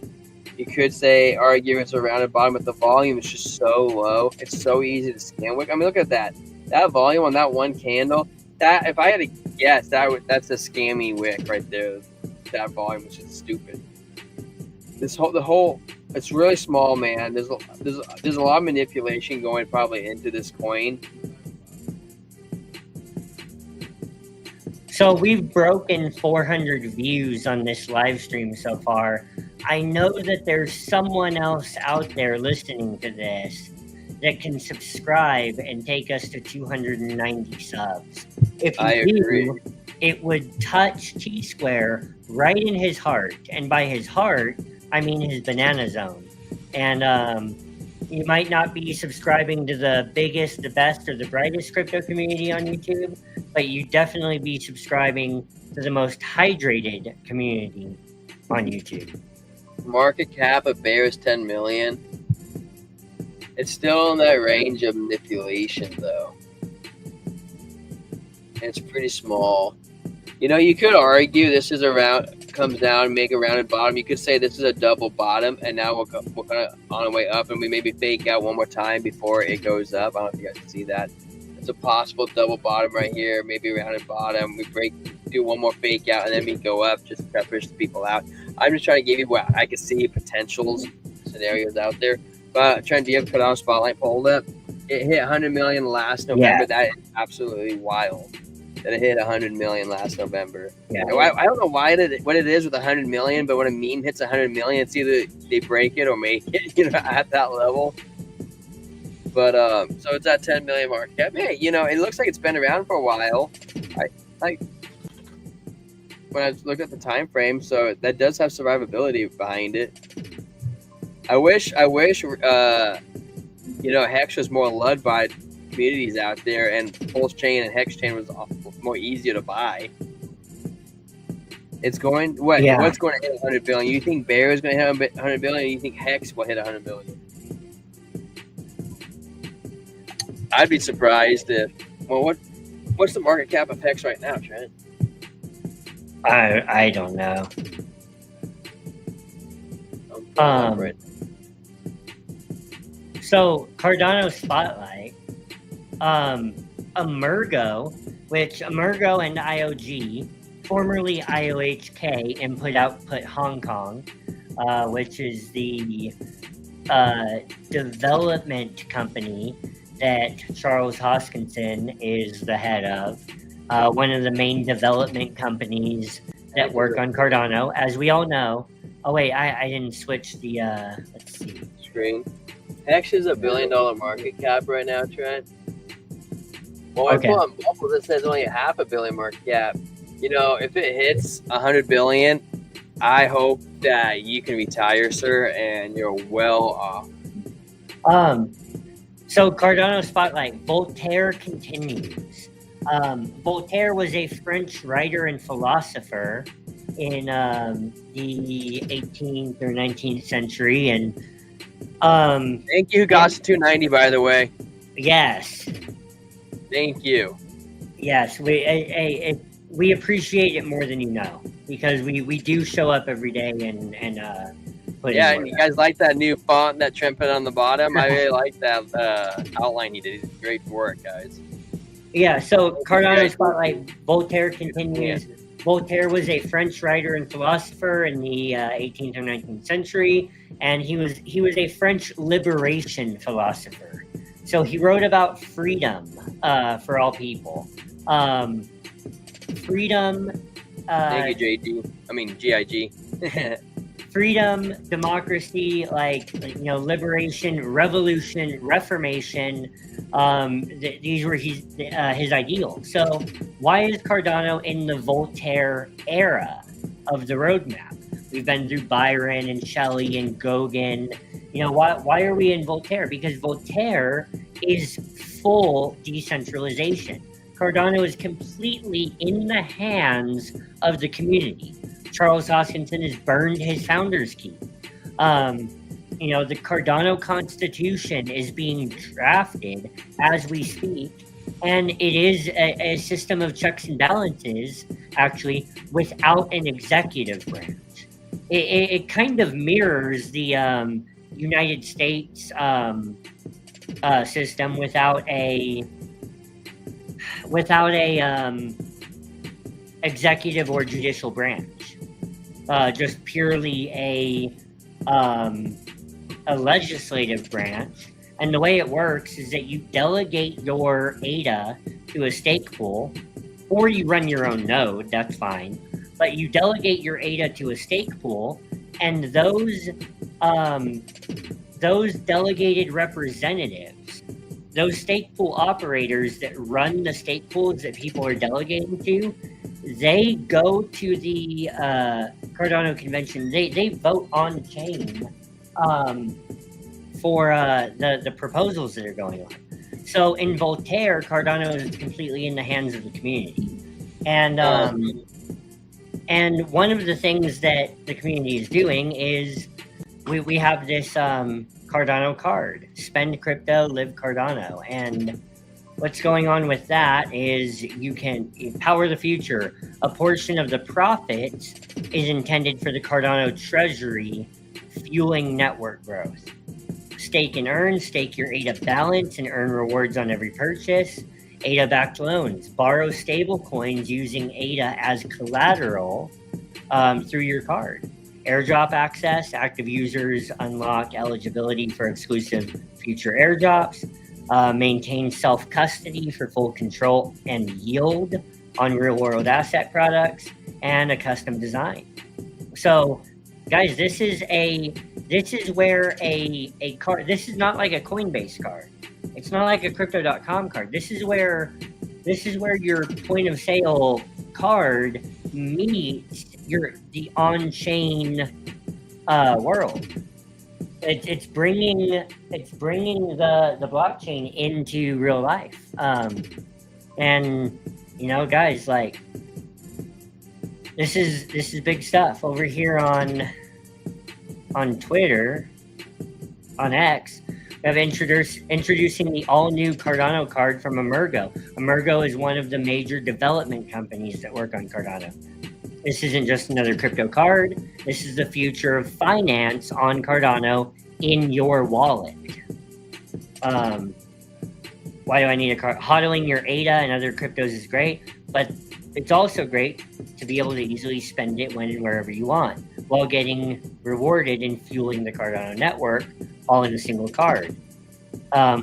You could argue it's around the bottom, but the volume is just so low. It's so easy to scan. I mean, look at that. That volume on that one candle. That, if I had to guess, that's a scammy wick right there. That volume is just stupid. the whole it's really small, man. There's a lot of manipulation going probably into this coin. So we've broken 400 views on this live stream so far. I know that there's someone else out there listening to this that can subscribe and take us to 290 subs. If I agree. do, it would touch T-Square right in his heart. And by his heart, I mean his banana zone. And you might not be subscribing to the biggest, the best, or the brightest crypto community on YouTube, but you definitely be subscribing to the most hydrated community on YouTube. Market cap of Bear is 10 million. It's still in that range of manipulation, though. It's pretty small. You know, you could argue this is comes down, make a rounded bottom. You could say this is a double bottom, and now we're kind of on the way up, and we maybe fake out one more time before it goes up. I don't know if you guys can see that. It's a possible double bottom right here, maybe a rounded bottom. We do one more fake out, and then we go up just to push the people out. I'm just trying to give you what I can see potentials, scenarios out there. But trying to get Cardano Spotlight pulled up. It hit 100 million last November. Yeah. That is absolutely wild. That it hit 100 million last November. Yeah. I don't know what it is with 100 million, but when a meme hits 100 million, it's either they break it or make it, at that level. But so it's at 10 million market cap. Hey, it looks like it's been around for a while. I when I look at the time frame, so that does have survivability behind it. I wish Hex was more led by communities out there, and Pulse Chain and Hex Chain was more easier to buy. It's going what's going to hit 100 billion? You think Bear is going to hit 100 billion? Or you think Hex will hit 100 billion? I'd be surprised if. Well, what's the market cap of Hex right now, Trent? I don't know. So Cardano Spotlight, Emergo, which Emergo and IOG, formerly IOHK, Input-Output Hong Kong, which is the development company that Charles Hoskinson is the head of, one of the main development companies that work on Cardano, as we all know. Oh wait, I didn't switch the let's see screen. Hex is $1 billion market cap right now, Trent. Well, I put on Bubble that says only a $500 million market cap. If it hits 100 billion, I hope that you can retire, sir, and you're well off. So Cardano Spotlight, Voltaire continues. Voltaire was a French writer and philosopher in the 18th or 19th century, and thank you, Goss 290, by the way. Yes. Thank you. Yes, we appreciate it more than you know, because we do show up every day and put in and you guys like that new font that Trent put on the bottom? I really like that outline he did. It's great work, guys. Yeah, so Cardano Spotlight, Voltaire continues. Yeah. Voltaire was a French writer and philosopher in the 18th or 19th century, and he was a French liberation philosopher. So he wrote about freedom for all people. Freedom. Thank you, GIG. Freedom, democracy, liberation, revolution, reformation. These were his ideals. So why is Cardano in the Voltaire era of the roadmap? We've been through Byron and Shelley and Gauguin. Why are we in Voltaire? Because Voltaire is full decentralization. Cardano is completely in the hands of the community. Charles Hoskinson has burned his founder's key. The Cardano Constitution is being drafted as we speak, and it is a system of checks and balances, actually, without an executive branch. It kind of mirrors the United States system without a executive or judicial branch. Just purely a legislative branch. And the way it works is that you delegate your ADA to a stake pool, or you run your own node, that's fine. But you delegate your ADA to a stake pool, and those delegated representatives, those stake pool operators that run the stake pools that people are delegating to, they go to the Cardano convention. They vote on chain for the proposals that are going on. So in Voltaire, Cardano is completely in the hands of the community, and one of the things that the community is doing is we have this Cardano card, spend crypto, live Cardano, and what's going on with that is you can power the future. A portion of the profits is intended for the Cardano treasury, fueling network growth. Stake and earn, stake your ADA balance and earn rewards on every purchase. ADA-backed loans, borrow stable coins using ADA as collateral through your card. Airdrop access, active users unlock eligibility for exclusive future airdrops. Maintain self-custody for full control and yield on real-world asset products, and a custom design. So, guys, this is where a card. This is not like a Coinbase card. It's not like a Crypto.com card. This is where your point of sale card meets the on-chain world. It's bringing the blockchain into real life. And guys, like this is big stuff over here on Twitter, on X. We have introducing the all-new Cardano card from Emergo. Emergo is one of the major development companies that work on Cardano. This isn't just another crypto card. This is the future of finance on Cardano in your wallet. Why do I need a card? HODLing your ADA and other cryptos is great, but it's also great to be able to easily spend it when and wherever you want, while getting rewarded and fueling the Cardano network, all in a single card.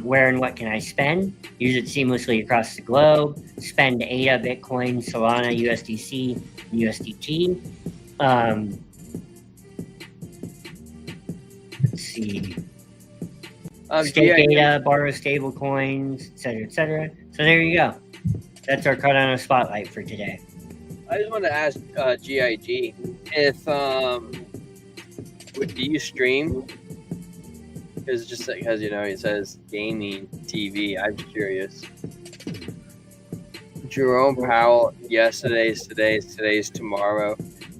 Where and what can I spend? Use it seamlessly across the globe. Spend ADA, Bitcoin, Solana, USDC, USDT. Let's see. Stake ADA, borrow stable coins, etc. So there you go. That's our Cardano spotlight for today. I just want to ask GIG if do you stream? Because just because it says gaming TV, I'm curious. Jerome Powell, yesterday's today's tomorrow.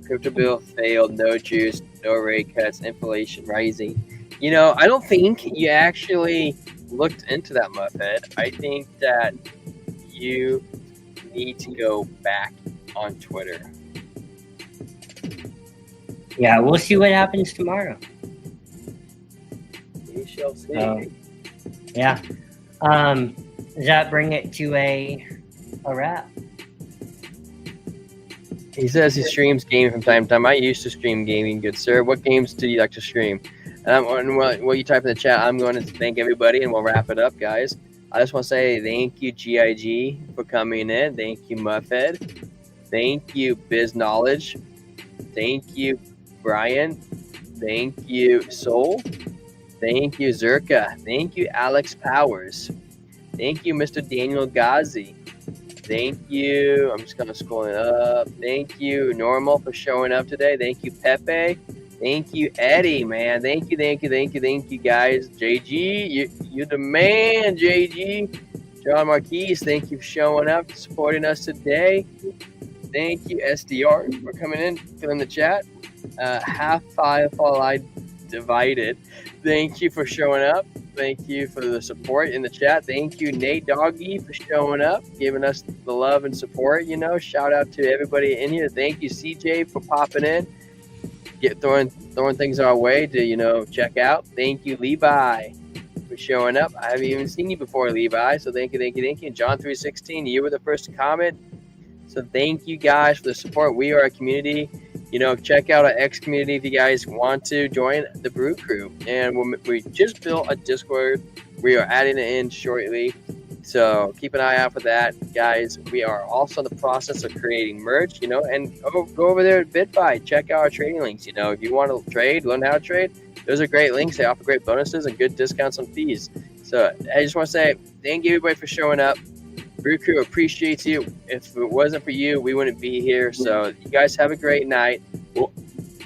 Crypto bill failed, no juice, no rate cuts, inflation rising. I don't think you actually looked into that, Muffhead. I think that you need to go back on Twitter. Yeah, we'll see what happens tomorrow. We shall see. Yeah. Does that bring it to a wrap? He says he streams gaming from time to time. I used to stream gaming, good sir. What games do you like to stream? And what you type in the chat, I'm going to thank everybody, and we'll wrap it up, guys. I just want to say thank you, GIG, for coming in. Thank you, Muffhead. Thank you, Biz Knowledge. Thank you, Brian. Thank you, Soul. Thank you, Zerka. Thank you, Alex Powers. Thank you, Mr. Daniel Ghazi. Thank you. I'm just kind of scrolling up. Thank you, Normal, for showing up today. Thank you, Pepe. Thank you, Eddie, man. Thank you, guys. JG, you're the man, JG. John Marquise, thank you for showing up, supporting us today. Thank you, SDR, for coming in, filling the chat. Half five while I divided. Thank you for showing up. Thank you for the support in the chat. Thank you, Nate Doggy, for showing up, giving us the love and support. Shout out to everybody in here. Thank you, CJ, for popping in, throwing things our way to check out. Thank you, Levi, for showing up. I haven't even seen you before, Levi. So thank you. And John 316, you were the first to comment. So thank you guys for the support. We are a community check out our X community if you guys want to join the Brew Crew. And we just built a Discord. We are adding it in shortly. So keep an eye out for that, guys. We are also in the process of creating merch, and go over there at BitFi. Check out our trading links. If you want to trade, learn how to trade, those are great links. They offer great bonuses and good discounts on fees. So I just want to say thank you, everybody, for showing up. Brew Crew appreciates you. If it wasn't for you, we wouldn't be here. So you guys have a great night.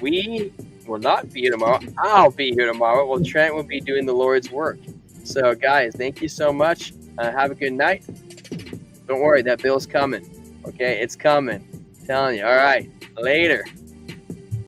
We will not be here tomorrow. I'll be here tomorrow. Well, Trent will be doing the Lord's work. So, guys, thank you so much. Have a good night. Don't worry, that bill's coming. Okay, it's coming. I'm telling you. All right, later.